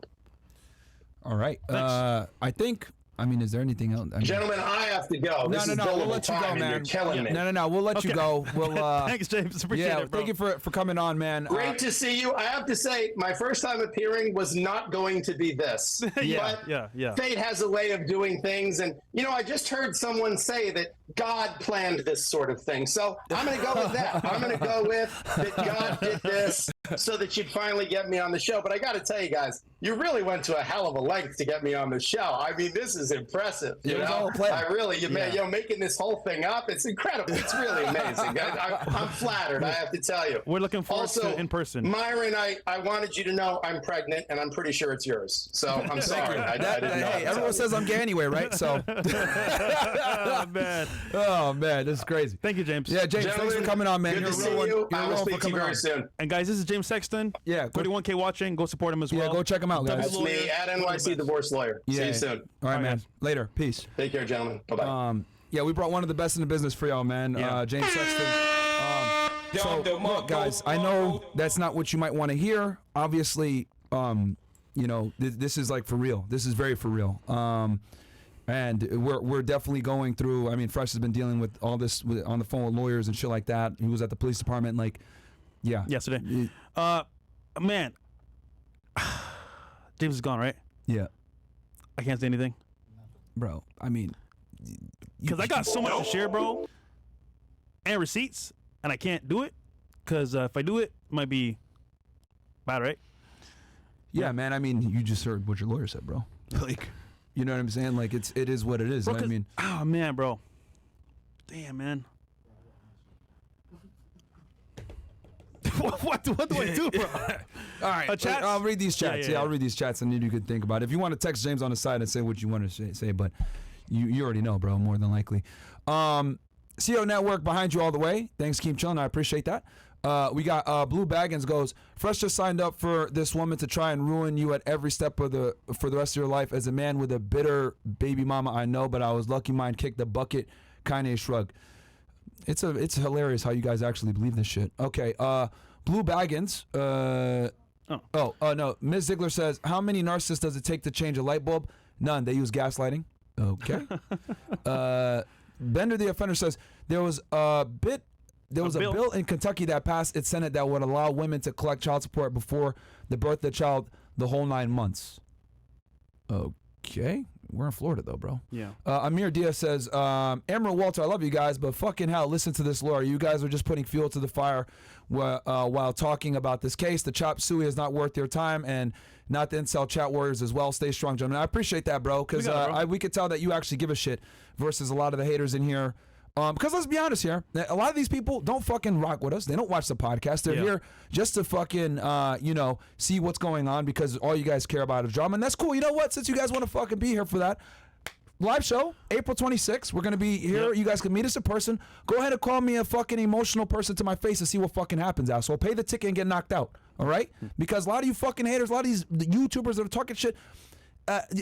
All right. I mean, is there anything else? Gentlemen, I have to go. No, we'll let you go, man. You're killing me. No, we'll let you go. We'll. Thanks, James. Appreciate it, bro. Thank you for coming on, man. Great to see you. I have to say, my first time appearing was not going to be this. Yeah. Fate has a way of doing things, and you know, I just heard someone say that God planned this sort of thing. So I'm going to go with that. I'm going to go with that God did this so that you'd finally get me on the show. But I got to tell you guys, you really went to a hell of a length to get me on the show. I mean, this is impressive. You know, making this whole thing up, it's incredible. It's really amazing. I'm flattered, I have to tell you. We're looking forward also, to in person. Myron, I wanted you to know I'm pregnant, and I'm pretty sure it's yours. So I'm sorry. I didn't know. Hey, everyone says I'm gay anyway, right? So. Oh man, this is crazy. Thank you, James. Yeah, James, thanks for coming on, man. Good to see you. I will speak to you very soon. And guys, this is James Sexton. Yeah, 31K watching. Go support him as well. Yeah, go check him out, guys. That's me at NYC Divorce Lawyer. See you soon. All right, man. Later. Peace. Take care, gentlemen. Bye-bye. Yeah, we brought one of the best in the business for y'all, man. James Sexton. So, look, guys, I know that's not what you might want to hear. Obviously, you know, this is like for real. This is very for real. And we're definitely going through. I mean, Fresh has been dealing with all this on the phone with lawyers and shit like that. He was at the police department, like, yeah, yesterday. Man, James is gone, right? Yeah. I can't say anything, bro. I mean, because I got so much to share, bro, and receipts, and I can't do it because if I do it, it might be bad, right? Yeah, man. I mean, you just heard what your lawyer said, bro. Like. You know what I'm saying? Like it is what it is. Bro, I mean, oh man, bro, damn, man. what do I do, bro? All right, I'll read these chats. Yeah, I'll read these chats, and you could think about it. If you want to text James on the side and say what you want to say, but you already know, bro. More than likely. CO Network behind you all the way. Thanks, keep chilling. I appreciate that. We got Blue Baggins goes, Fresh just signed up for this woman to try and ruin you at every step for the rest of your life. As a man with a bitter baby mama, I know, but I was lucky mine kicked the bucket. Kanye shrug. It's hilarious how you guys actually believe this shit. Okay, Blue Baggins. No. Ms. Ziegler says, how many narcissists does it take to change a light bulb? None. They use gaslighting. Okay. Bender the Offender says, there was a bit there was a bill in Kentucky that passed its Senate that would allow women to collect child support before the birth of the child the whole 9 months. Okay. We're in Florida, though, bro. Yeah. Amir Diaz says, Emerald Walter, I love you guys, but fucking hell, listen to this, Laura. You guys are just putting fuel to the fire while talking about this case. The chop suey is not worth your time, and not the incel chat warriors as well. Stay strong, gentlemen. I appreciate that, bro, because we could tell that you actually give a shit versus a lot of the haters in here. Because let's be honest here, a lot of these people don't fucking rock with us. They don't watch the podcast. They're here just to fucking, see what's going on because all you guys care about is drama. And that's cool. You know what? Since you guys want to fucking be here for that, live show, April 26th. We're going to be here. Yep. You guys can meet us in person. Go ahead and call me a fucking emotional person to my face and see what fucking happens, asshole. Pay the ticket and get knocked out. All right? Because a lot of you fucking haters, a lot of these YouTubers that are talking shit,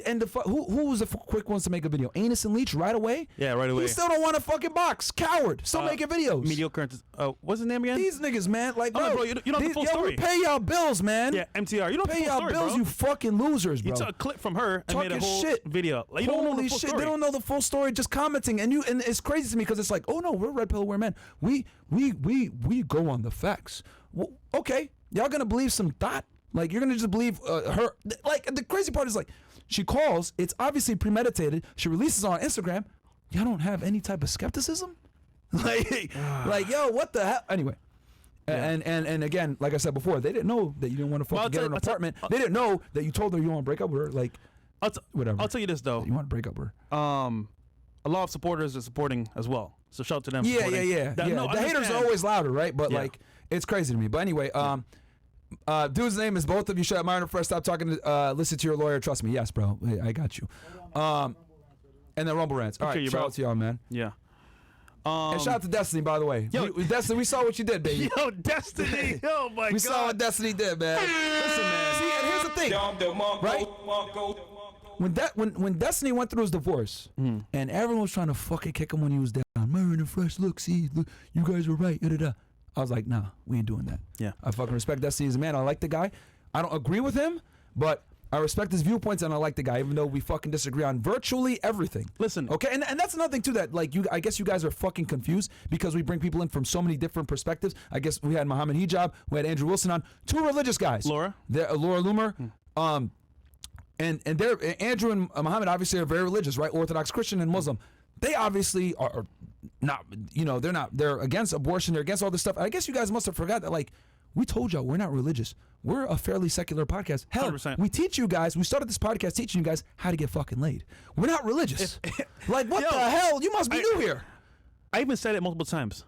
and who was the quick ones to make a video? Anus and Leech right away? Yeah, right away. He still don't want to fucking box. Coward. Still making videos. Mediocre. What's his name again? These niggas, man. Like, bro, you don't have the full story. We pay y'all bills, man. Yeah, MTR. You don't pay have the full y'all story, bills, bro. you fucking losers, bro. You took a clip from her and talking made a whole shit. video. Like, you don't know the full shit. story. They don't know the full story. Just commenting, and it's crazy to me because it's like, oh no, we're red pill wearing men. We go on the facts. Well, okay, y'all gonna believe some thought? Like you're gonna just believe her? Like the crazy part is like. She calls. It's obviously premeditated. She releases on Instagram. Y'all don't have any type of skepticism, like yo, what the hell? Anyway, and again, like I said before, they didn't know that you didn't want to fucking get an apartment. They didn't know that you told her you want to break up with her. Like, whatever. I'll tell you this though. You want to break up with her. A lot of supporters are supporting as well. So shout out to them. Yeah. The haters are always louder, right? But like, it's crazy to me. But anyway, dude's name is both of you. Shut up, Myron. First, stop talking. Listen to your lawyer. Trust me. Yes, bro. I got you. And then Rumble Rants. All right, shout out to y'all, man. Yeah. And shout out to Destiny, by the way. Yo, Destiny, we saw what you did, baby. Yo, Destiny. Oh my God. We saw what Destiny did, man. Listen, man. See, and here's the thing, right? When Destiny went through his divorce, and everyone was trying to fucking kick him when he was down. Myron and Fresh, look, you guys were right. I was like, nah, we ain't doing that. Yeah. I fucking respect Destiny as a man. I like the guy. I don't agree with him, but I respect his viewpoints and I like the guy, even though we fucking disagree on virtually everything. Listen. Okay, and that's another thing too that like I guess you guys are fucking confused because we bring people in from so many different perspectives. I guess we had Muhammad Hijab, we had Andrew Wilson on, two religious guys. Laura Loomer. And they're Andrew and Muhammad obviously are very religious, right? Orthodox Christian and Muslim. They obviously are not, they're against abortion, they're against all this stuff. I guess you guys must have forgot that, like, we told y'all we're not religious. We're a fairly secular podcast. Hell, 100%. we teach you guys, we started this podcast teaching you guys how to get fucking laid. We're not religious. Like, what the hell? You must be new here. I even said it multiple times.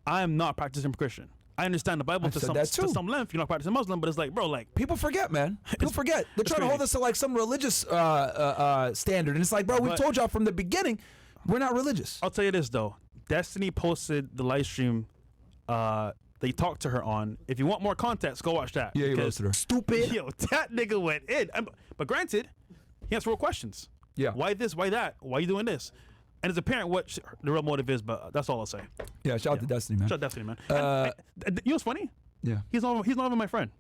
I am not practicing Christian. I understand the Bible to some length. You're not practicing Muslim, but it's like, bro, like people forget, man. People forget. They're trying to hold us to like some religious standard, and it's like, bro, we told y'all from the beginning, we're not religious. I'll tell you this though. Destiny posted the live stream. They talked to her on. If you want more context, go watch that. Yeah, you roasted her. Stupid. Yo, that nigga went in. But granted, he answered real questions. Yeah. Why this? Why that? Why you doing this? And it's apparent what the real motive is, but that's all I'll say. Yeah, shout out to Destiny, man. Shout out to Destiny, man. You know what's funny? Yeah. He's not even my friend.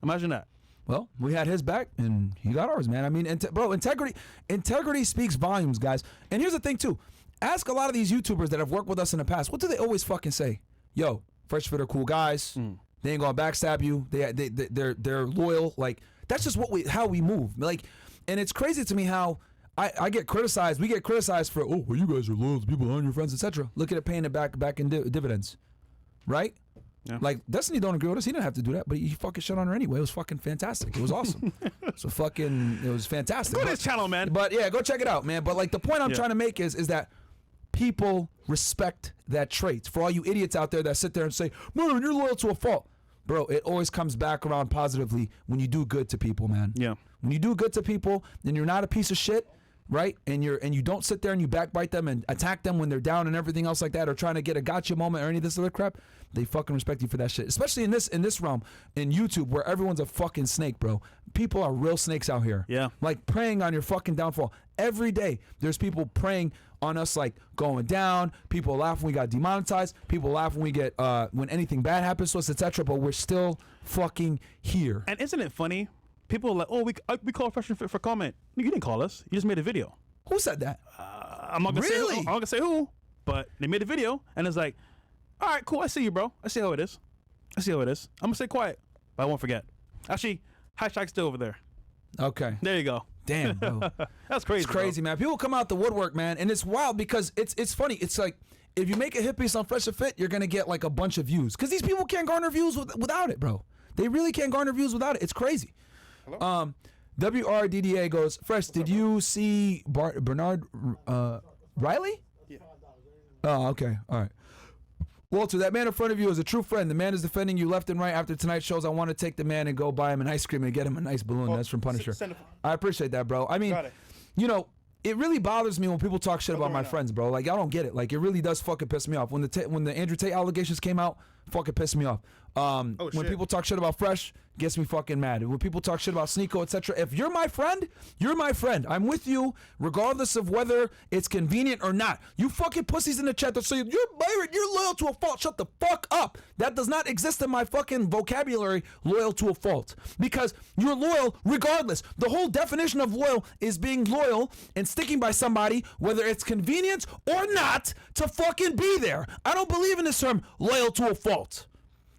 Imagine that. Well, we had his back, and he got ours, man. I mean, bro, integrity speaks volumes, guys. And here's the thing, too. Ask a lot of these YouTubers that have worked with us in the past. What do they always fucking say? Yo, Fresh&Fit are cool guys. They ain't gonna backstab you. They're loyal. Like, that's just how we move. Like, and it's crazy to me how I get criticized. We get criticized for, oh, well, you guys are loyal to people, aren't your friends, etc. Look at it paying it back in dividends, right? Yeah. Like, Destiny don't agree with us. He didn't have to do that, but he fucking shut on her anyway. It was fucking fantastic. It was awesome. It was fantastic. Go to his channel, man. But yeah, go check it out, man. But like the point I'm trying to make is that people respect that trait. For all you idiots out there that sit there and say, man, you're loyal to a fault. Bro, it always comes back around positively when you do good to people, man. Yeah. When you do good to people, then you're not a piece of shit. Right, and you don't sit there and you backbite them and attack them when they're down and everything else like that, or trying to get a gotcha moment or any of this other crap. They fucking respect you for that shit, especially in this realm in YouTube where everyone's a fucking snake, bro. People are real snakes out here. Yeah, like preying on your fucking downfall every day. There's people preying on us, like going down. People laugh when we got demonetized. People laugh when we get when anything bad happens to us, etc. But we're still fucking here. And isn't it funny? People are like, oh, we call Fresh&Fit for comment. You didn't call us. You just made a video. Who said that? I'm not gonna say who. I'm not gonna say who, but they made a video, and it's like, All right, cool. I see you, bro. I see how it is. I'm gonna stay quiet, but I won't forget. Actually, hashtag's still over there. Okay. There you go. Damn, bro. That's crazy. It's crazy, man. People come out the woodwork, man, and it's wild because it's funny. It's like if you make a hit piece on Fresh and Fit, you're gonna get like a bunch of views because these people can't garner views without it, bro. They really can't garner views without it. It's crazy. Hello? WRDDA goes, Fresh, did you see Bernard Riley? Yeah. Oh, okay. All right. Walter, that man in front of you is a true friend. The man is defending you left and right. After tonight's shows, I want to take the man and go buy him an ice cream and get him a nice balloon. That's from Punisher. I appreciate that, bro. I mean, you know, it really bothers me when people talk shit about my friends, bro. Like, I don't get it. Like, it really does fucking piss me off. When the Andrew Tate allegations came out, fucking pissed me off. When people talk shit about Fresh, gets me fucking mad. When people talk shit about Sneeko, etc. If you're my friend, you're my friend. I'm with you, regardless of whether it's convenient or not. You fucking pussies in the chat that say you're loyal to a fault. Shut the fuck up. That does not exist in my fucking vocabulary. Loyal to a fault, because you're loyal regardless. The whole definition of loyal is being loyal and sticking by somebody, whether it's convenient or not, to fucking be there. I don't believe in this term, loyal to a fault.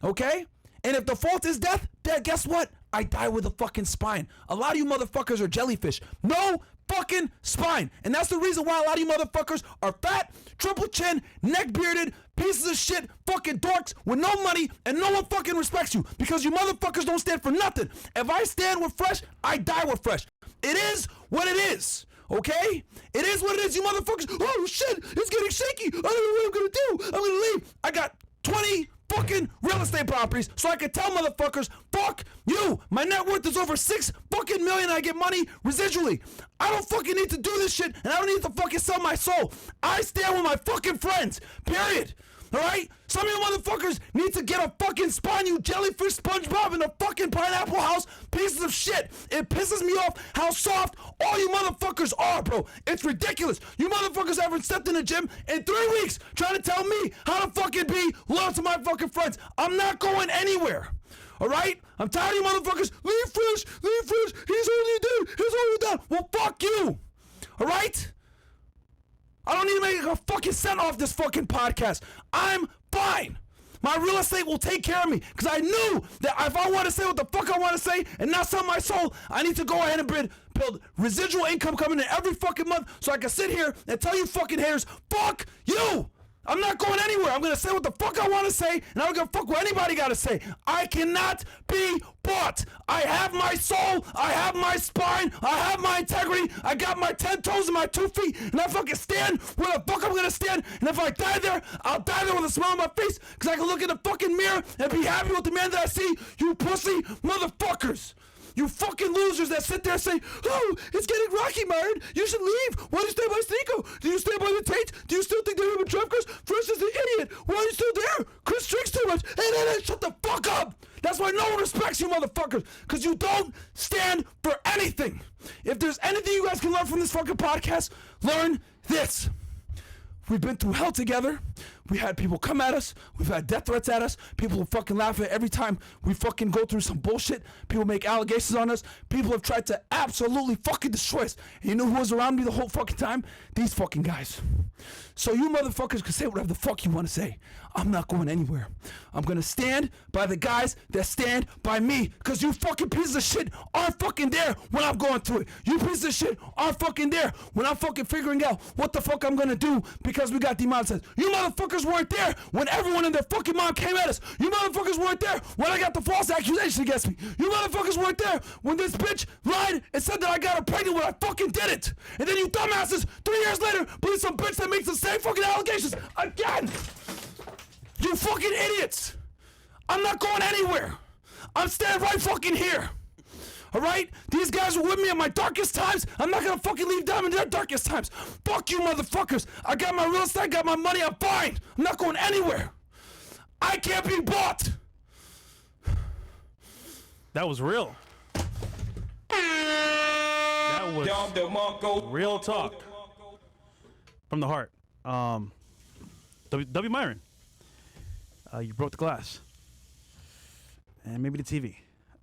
Okay? And if the fault is death, then guess what? I die with a fucking spine. A lot of you motherfuckers are jellyfish. No fucking spine. And that's the reason why a lot of you motherfuckers are fat, triple chin, neck bearded, pieces of shit, fucking dorks with no money, and no one fucking respects you because you motherfuckers don't stand for nothing. If I stand with Fresh, I die with Fresh. It is what it is. Okay? It is what it is, you motherfuckers. Oh shit, it's getting shaky. I don't know what I'm gonna do. I'm gonna leave. I got 20 fucking real estate properties so I can tell motherfuckers, fuck you. My net worth is over $6 fucking million. I get money residually. I don't fucking need to do this shit, and I don't need to fucking sell my soul. I stand with my fucking friends. Period. Alright? Some of you motherfuckers need to get a fucking spine, you jellyfish SpongeBob in the fucking Pineapple House pieces of shit. It pisses me off how soft all you motherfuckers are, bro. It's ridiculous. You motherfuckers haven't stepped in the gym in 3 weeks trying to tell me how to fucking be loyal to my fucking friends. I'm not going anywhere. Alright? I'm tired of you motherfuckers. Leave Fresh. He's only down. Well, fuck you. Alright? I don't need to make a fucking cent off this fucking podcast. I'm fine. My real estate will take care of me because I knew that if I want to say what the fuck I want to say and not sell my soul, I need to go ahead and build residual income coming in every fucking month so I can sit here and tell you fucking haters, fuck you. I'm not going anywhere. I'm going to say what the fuck I want to say, and I don't give a fuck what anybody got to say. I cannot be bought. I have my soul. I have my spine. I have my integrity. I got my 10 toes and my 2 feet, and I fucking stand where the fuck I'm going to stand. And if I die there, I'll die there with a smile on my face because I can look in the fucking mirror and be happy with the man that I see. You pussy motherfuckers. You fucking losers that sit there and say, oh, it's getting rocky, Myron. You should leave. Why do you stay by Sneeko? Do you stay by the Tate? Do you still think they're having drive cars? Fresh is the idiot. Why are you still there? Chris drinks too much. Hey, shut the fuck up. That's why no one respects you motherfuckers. Because you don't stand for anything. If there's anything you guys can learn from this fucking podcast, learn this. We've been through hell together. We had people come at us. We've had death threats at us. People fucking laugh at every time we fucking go through some bullshit. People make allegations on us. People have tried to absolutely fucking destroy us. And you know who was around me the whole fucking time? These fucking guys. So you motherfuckers can say whatever the fuck you want to say. I'm not going anywhere. I'm going to stand by the guys that stand by me. Because you fucking pieces of shit aren't fucking there when I'm going through it. You pieces of shit aren't fucking there when I'm fucking figuring out what the fuck I'm going to do because we got demonetized. You motherfuckers weren't there when everyone and their fucking mom came at us. You motherfuckers weren't there when I got the false accusation against me. You motherfuckers weren't there when this bitch lied and said that I got her pregnant when I fucking did it. And then you dumbasses 3 years later believe some bitch that makes the same fucking allegations again. You fucking idiots! I'm not going anywhere. I'm standing right fucking here. Alright? These guys were with me in my darkest times. I'm not gonna fucking leave them in their darkest times. Fuck you motherfuckers. I got my real estate, I got my money, I'm fine. I'm not going anywhere. I can't be bought. That was real. That was real talk. From the heart. W. Myron. You broke the glass. And maybe the TV.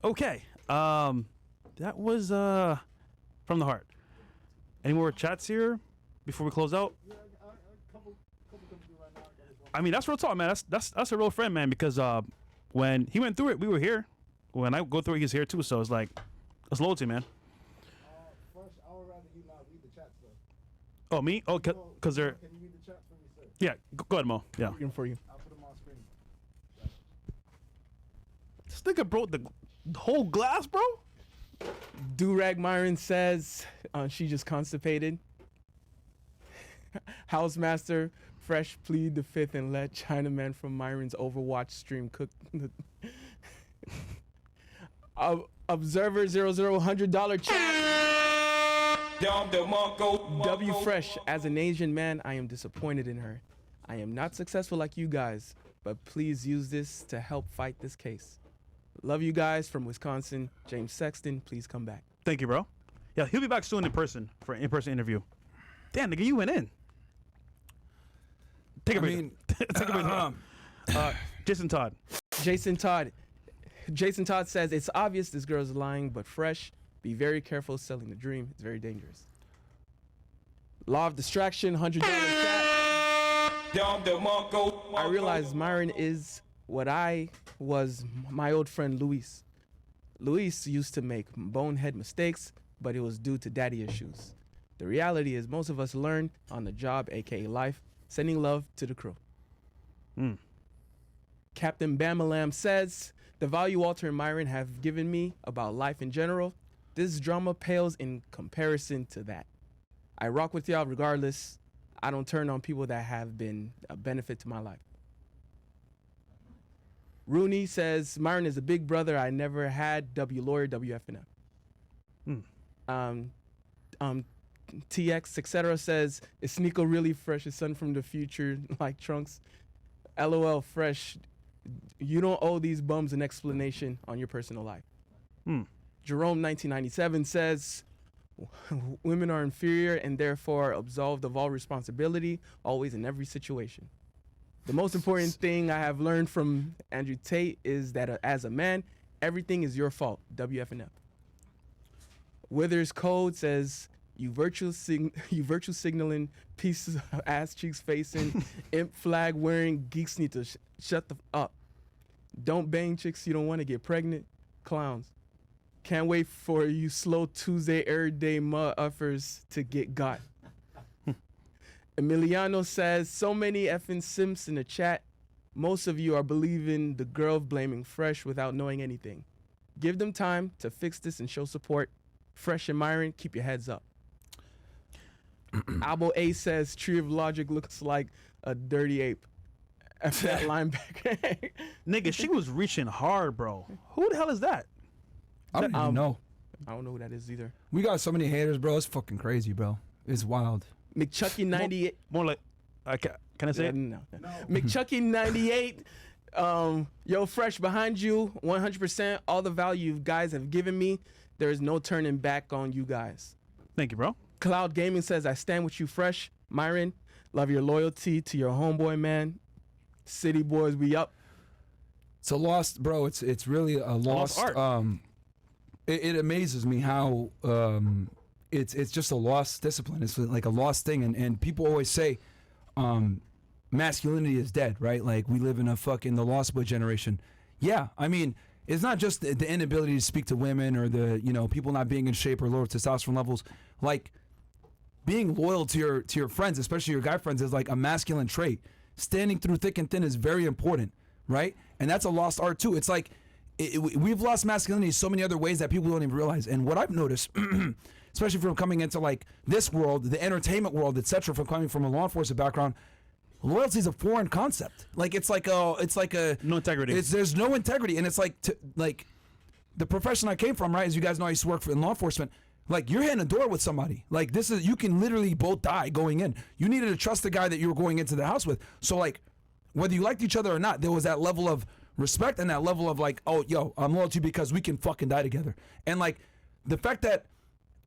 Okay. That was from the heart. Any more chats here before we close out? I mean, that's real talk, man. That's a real friend, man. Because when he went through it, we were here. When I go through it, he's here too. So it's like, that's loyalty, man. Fresh, I would rather you not read the chats though. Oh, me? Oh, because they're. Can you read the chat for me, sir? Yeah, go ahead, Mo. Yeah. Read them for you. I'll put them on screen. This nigga broke the whole glass, bro. Durag Myron says she just constipated. Housemaster Fresh plead the fifth and let Chinaman from Myron's Overwatch stream cook. Observer 00 $100 chat. W Fresh, as an Asian man, I am disappointed in her. I am not successful like you guys, but please use this to help fight this case. Love you guys from Wisconsin. James Sexton, please come back. Thank you, bro. Yeah, he'll be back soon in person for an in-person interview. Damn, nigga, you went in. Take a break. Take a break. Jason Todd. Jason Todd says, it's obvious this girl's lying, but Fresh, be very careful selling the dream. It's very dangerous. Law of Distraction, $100 chat. I realize Myron is what I was my old friend Luis. Luis used to make bonehead mistakes, but it was due to daddy issues. The reality is most of us learn on the job, aka life. Sending love to the crew. Captain Bamalam says, the value Walter and Myron have given me about life in general, this drama pales in comparison to that. I rock with y'all regardless. I don't turn on people that have been a benefit to my life. Rooney says, Myron is a big brother I never had. W lawyer, WFNF. TX, etc. says, is Sneeko really Fresh? His son from the future, like Trunks? LOL, Fresh. You don't owe these bums an explanation on your personal life. Jerome 1997 says, women are inferior and therefore absolved of all responsibility, always in every situation. The most important thing I have learned from Andrew Tate is that as a man, everything is your fault. WFNF. Withers Code says, you virtue signaling, pieces of ass cheeks facing, imp flag wearing geeks need to shut the up. Don't bang chicks you don't want to get pregnant. Clowns. Can't wait for you slow Tuesday every day motherfuckers to get got. Emiliano says, so many effing simps in the chat. Most of you are believing the girl blaming Fresh without knowing anything. Give them time to fix this and show support. Fresh and Myron, keep your heads up. Albo A says, Tree of Logic looks like a dirty ape. F that linebacker. Nigga, she was reaching hard, bro. Who the hell is that? I don't even know. I don't know who that is either. We got so many haters, bro. It's fucking crazy, bro. It's wild. McChucky 98. More like, can I say it? No. McChucky 98. Yo, Fresh, behind you, 100%. All the value you guys have given me, there is no turning back on you guys. Thank you, bro. Cloud Gaming says, I stand with you, Fresh. Myron, love your loyalty to your homeboy, man. City boys, we up. It's a lost, bro. It's really a lost art. It amazes me how it's just a lost discipline. It's like a lost thing, and people always say masculinity is dead, right? Like we live in the lost boy generation. Yeah, I mean, it's not just the inability to speak to women or the people not being in shape or lower testosterone levels. Like being loyal to your friends, especially your guy friends, is like a masculine trait. Standing through thick and thin is very important, right? And that's a lost art too. It's like we've lost masculinity in so many other ways that people don't even realize. And what I've noticed, especially from coming into like this world, the entertainment world, etc., from coming from a law enforcement background, loyalty is a foreign concept. Like it's like a no integrity. There's no integrity, and it's like the profession I came from, right? As you guys know, I used to work in law enforcement. Like you're hitting a door with somebody. Like you can literally both die going in. You needed to trust the guy that you were going into the house with. So like, whether you liked each other or not, there was that level of respect and that level of like, oh, yo, I'm loyal to you because we can fucking die together. And like, the fact that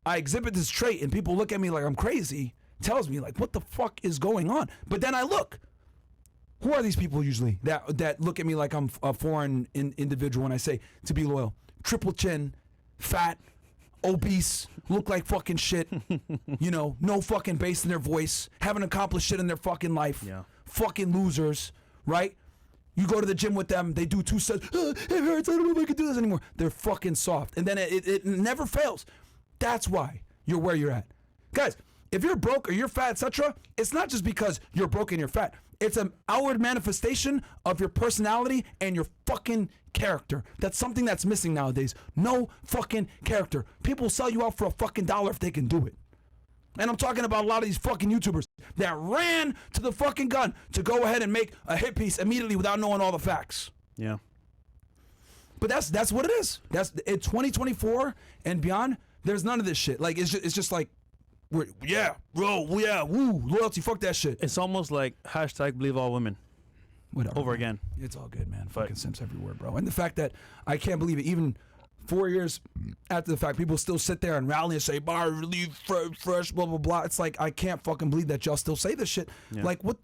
I exhibit this trait and people look at me like I'm crazy tells me like, what the fuck is going on? But then I look. Who are these people usually that look at me like I'm a foreign individual when I say to be loyal? Triple chin, fat, obese, look like fucking shit, no fucking bass in their voice, haven't accomplished shit in their fucking life, fucking losers, right? You go to the gym with them, they do 2 sets. It hurts. I don't know if I can do this anymore. They're fucking soft, and then it never fails. That's why you're where you're at, guys. If you're broke or you're fat, etc., it's not just because you're broke and you're fat. It's an outward manifestation of your personality and your fucking character. That's something that's missing nowadays. No fucking character. People sell you out for a fucking dollar if they can do it. And I'm talking about a lot of these fucking YouTubers that ran to the fucking gun to go ahead and make a hit piece immediately without knowing all the facts. Yeah. But that's what it is. That's in 2024 and beyond. There's none of this shit. Like it's just like, woo, loyalty. Fuck that shit. It's almost like hashtag believe all women. Whatever. Over man. again. It's all good, man. Fucking simps everywhere, bro. And the fact that I can't believe it, even 4 years after the fact, people still sit there and rally and say, "Bar, leave fresh, blah blah blah." It's like I can't fucking believe that y'all still say this shit. Yeah. Like, what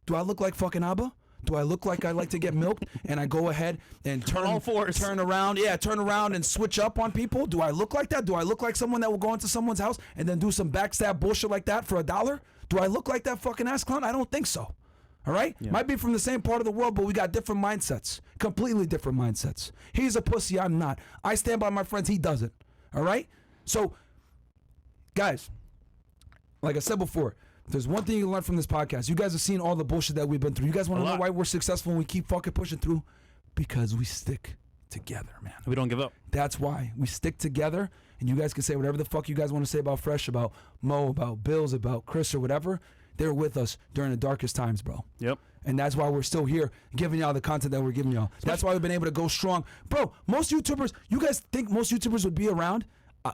do I look like, fucking Abba? Do I look like I like to get milked and I go ahead and turn around and switch up on people? Do I look like that? Do I look like someone that will go into someone's house and then do some backstab bullshit like that for $1? Do I look like that fucking ass clown? I don't think so. All right? Yeah. Might be from the same part of the world, but we got different mindsets. Completely different mindsets. He's a pussy, I'm not. I stand by my friends, he doesn't. All right? So, guys, like I said before, if there's one thing you learn from this podcast, you guys have seen all the bullshit that we've been through. You guys want to know why we're successful and we keep fucking pushing through? Because we stick together, man. We don't give up. That's why. We stick together, and you guys can say whatever the fuck you guys want to say about Fresh, about Mo, about Bills, about Chris, or whatever. They're with us during the darkest times, bro. Yep. And that's why we're still here giving y'all the content that we're giving y'all. That's why we've been able to go strong. Bro, most YouTubers, you guys think most YouTubers would be around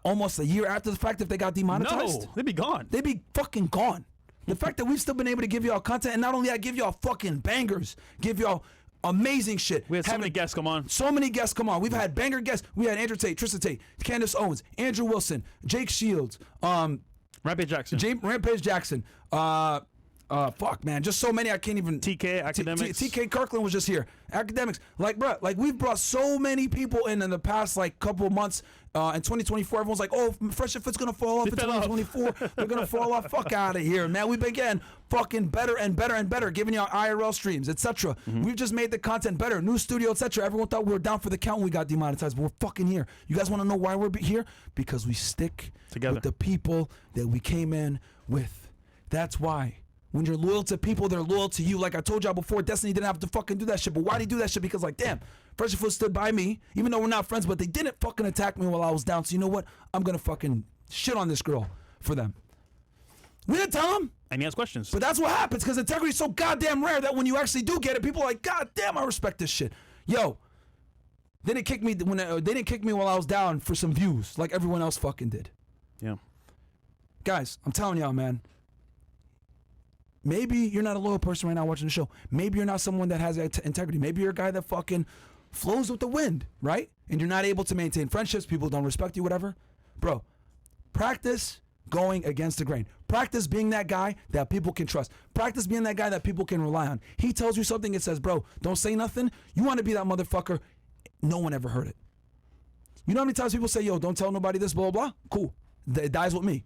almost a year after the fact if they got demonetized? No, they'd be gone. They'd be fucking gone. The fact that we've still been able to give y'all content, and not only that, give y'all fucking bangers, give y'all amazing shit. We had so many guests come on. So many guests come on. We've had banger guests. We had Andrew Tate, Tristan Tate, Candace Owens, Andrew Wilson, Jake Shields, Rampage Jackson. Rampage Jackson. Fuck, man. Just so many I can't even. TK, Academics. TK Kirkland was just here. Academics. Like, bro, like we've brought so many people in the past, like, couple months. In 2024, everyone's like, oh, Fresh and Fit's going to fall off in 2024. They're going to fall off. Fuck out of here, man. We've been getting fucking better and better and better, giving y'all IRL streams, etc. We've just made the content better. New studio, etc. Everyone thought we were down for the count when we got demonetized, but we're fucking here. You guys want to know why we're here? Because we stick together with the people that we came in with. That's why. When you're loyal to people, they're loyal to you. Like I told y'all before, Destiny didn't have to fucking do that shit. But why did he do that shit? Because, like, damn, Fresh and Fit stood by me, even though we're not friends, but they didn't fucking attack me while I was down. So you know what? I'm going to fucking shit on this girl for them. We didn't tell him. And he has questions. But that's what happens because integrity is so goddamn rare that when you actually do get it, people are like, God damn, I respect this shit. Yo, they didn't kick me they didn't kick me while I was down for some views like everyone else fucking did. Yeah. Guys, I'm telling y'all, man. Maybe you're not a loyal person right now watching the show. Maybe you're not someone that has integrity. Maybe you're a guy that fucking flows with the wind, right? And you're not able to maintain friendships. People don't respect you, whatever. Bro, practice going against the grain. Practice being that guy that people can trust. Practice being that guy that people can rely on. He tells you something, it says, bro, don't say nothing. You want to be that motherfucker. No one ever heard it. You know how many times people say, yo, don't tell nobody this, blah, blah, blah? Cool. It dies with me.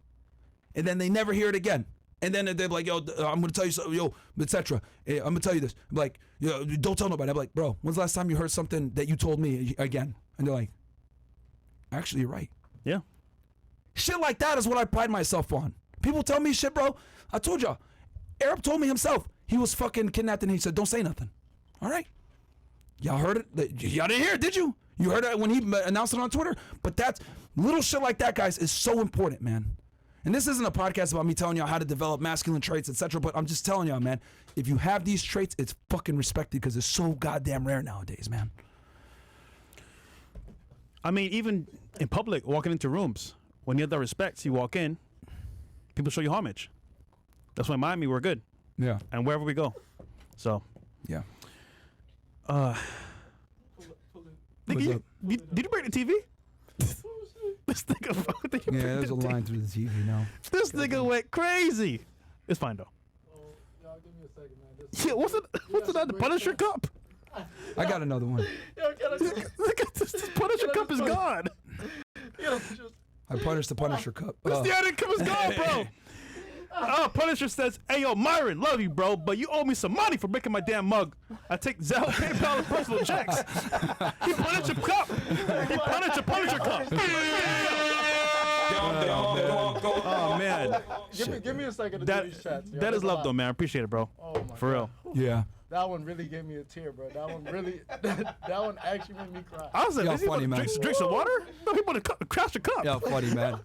And then they never hear it again. And then they're like, yo, I'm going to tell you something, yo, etc. I'm going to tell you this. I'm like, yo, don't tell nobody. I'm like, bro, when's the last time you heard something that you told me again? And they're like, actually, you're right. Yeah. Shit like that is what I pride myself on. People tell me shit, bro. I told y'all. Arab told me himself. He was fucking kidnapped and he said, don't say nothing. All right. Y'all heard it? Y'all didn't hear it, did you? You heard it when he announced it on Twitter? But that's little shit like that, guys, is so important, man. And this isn't a podcast about me telling y'all how to develop masculine traits, etc. But I'm just telling y'all, man, if you have these traits, it's fucking respected because it's so goddamn rare nowadays, man. I mean, even in public, walking into rooms, when you have that respect, you walk in, people show you homage. That's why in Miami we're good. Yeah. And wherever we go. So. Yeah. Did you break the TV? This nigga, yeah, there's a line through the TV now. This nigga went crazy. It's fine though. Oh, y'all give me a second, man. Yeah, what's it? The Punisher cup? I got another one. Look at this Punisher cup is gone. I punished the Punisher cup. This the other cup is gone, bro. Punisher says, "Hey yo, Myron, love you, bro, but you owe me some money for making my damn mug. I take Zelle, PayPal, and personal checks." He punished a cup. He punished a Punisher cup. Oh man, Give me a second to that do these chats. yo. that is There's a love lot. though, man. I appreciate it, bro. Oh my For real. Yeah. That one really gave me a tear, bro. That one really, that one actually made me cry. I was like, Yo, is he funny, about to man. drink some water? No, he about to crash the cup. Yeah, funny, man.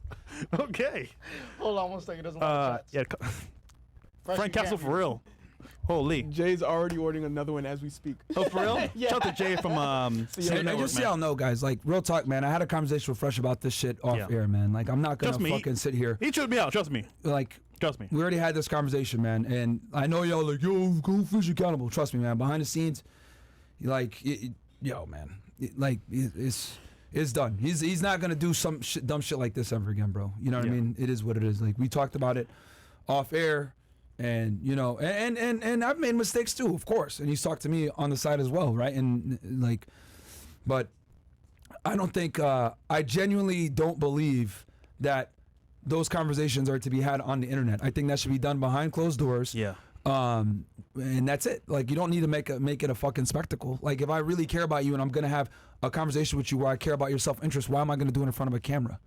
Okay. Hold on one second. There's a lot of chats. Yeah. Fresh, Frank you Castle can't for read. real. Holy. Jay's already ordering another one as we speak. Oh, for real? Shout out to Jay from And Network, just so man. y'all know, guys, like, real talk, man, I had a conversation with Fresh about this shit off Yeah. air, man. Like, I'm not going Trust to me, fucking sit here. He chewed me out. Trust me. Like, Trust me. we already had this conversation, man. And I know y'all like, yo, go Fish accountable. Trust me, man. Behind the scenes, like, yo, man. It's done. He's not going to do some dumb shit like this ever again, bro. You know what I Yeah. mean? It is what it is. Like, we talked about it off air. And you know, and I've made mistakes too, of course. And he's talked to me on the side as well, right? And like, but I don't think I genuinely don't believe that those conversations are to be had on the internet. I think that should be done behind closed doors. Yeah. And that's it. Like, you don't need to make it a fucking spectacle. Like, if I really care about you and I'm gonna have a conversation with you where I care about your self-interest, why am I gonna do it in front of a camera?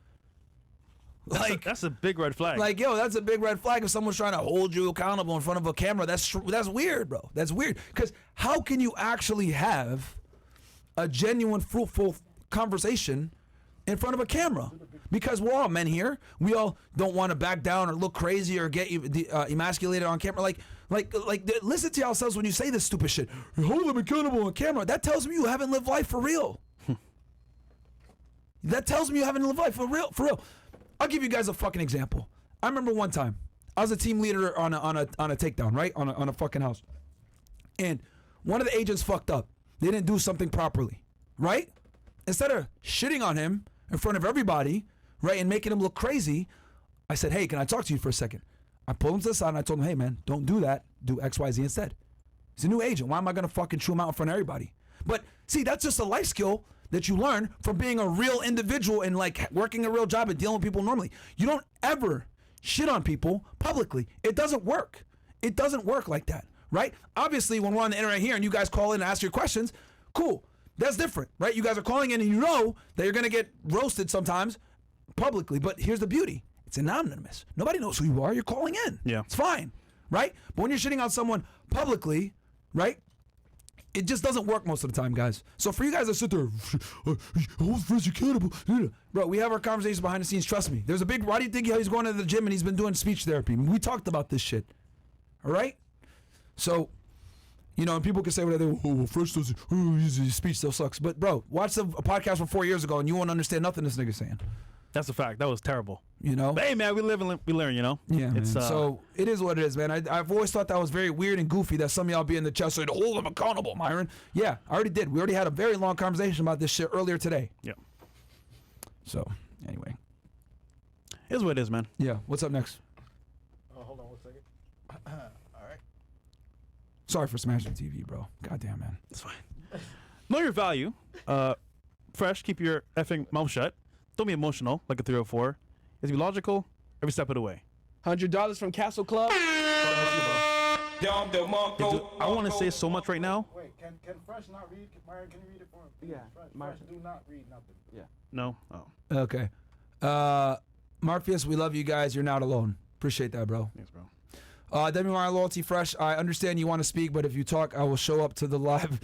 Like, That's a big red flag. like, yo, that's a big red flag if someone's trying to hold you accountable in front of a camera. That's weird, bro. That's weird. Because how can you actually have a genuine, fruitful conversation in front of a camera? Because we're all men here. We all don't want to back down or look crazy or get emasculated on camera. Like, listen to yourselves when you say this stupid shit. You hold them accountable on camera. That tells me you haven't lived life for real. That tells me you haven't lived life for real. For real. I'll give you guys a fucking example. I remember one time I was a team leader on a takedown, right? On a fucking house. And one of the agents fucked up. They didn't do something properly, right? Instead of shitting on him in front of everybody, right, and making him look crazy, I said, "Hey, can I talk to you for a second?" I pulled him to the side and I told him, "Hey, man, don't do that. Do X, Y, Z instead." He's a new agent. Why am I gonna fucking chew him out in front of everybody? But see, that's just a life skill that you learn from being a real individual and like working a real job and dealing with people normally. You don't ever shit on people publicly. It doesn't work. It doesn't work like that, right? Obviously, when we're on the internet here and you guys call in and ask your questions, cool. That's different, right? You guys are calling in and you know that you're gonna get roasted sometimes publicly, but here's the beauty. It's anonymous. Nobody knows who you are. You're calling in. Yeah. It's fine, right? But when you're shitting on someone publicly, right? It just doesn't work most of the time, guys. So for you guys that sit there, hold Fresh accountable. Bro, we have our conversations behind the scenes. Trust me. There's a big, why do you think he's going to the gym and he's been doing speech therapy? We talked about this shit. All right? So, you know, and people can say whatever, oh, well, Fresh does, his speech still sucks. But bro, watch a podcast from 4 years ago and you won't understand nothing this nigga's saying. That's a fact. That was terrible. You know? But hey, man, we live and we learn, you know? Yeah, man. It's, So it is what it is, man. I've always thought that was very weird and goofy that some of y'all be in the chat saying, hold them accountable, Myron. Yeah, I already did. We already had a very long conversation about this shit earlier today. Yeah. So, anyway. Here's what it is, man. Yeah, what's up next? Hold on one second. All right. Sorry for smashing the TV, bro. Goddamn, man. It's fine. Know your value. Fresh, keep your effing mouth shut. Don't be emotional like a 304. Is be logical every step of the way. $100 from Castle Club. I want to say so much right now. Wait, can Fresh not read? Myron, can you read it for him? Yeah, Fresh, do not read nothing. No. Oh, Okay. Marfius, we love you guys. You're not alone. Appreciate that, bro. thanks, bro. Demi Meyer Loyalty Fresh. I understand you want to speak, but if you talk, I will show up to the live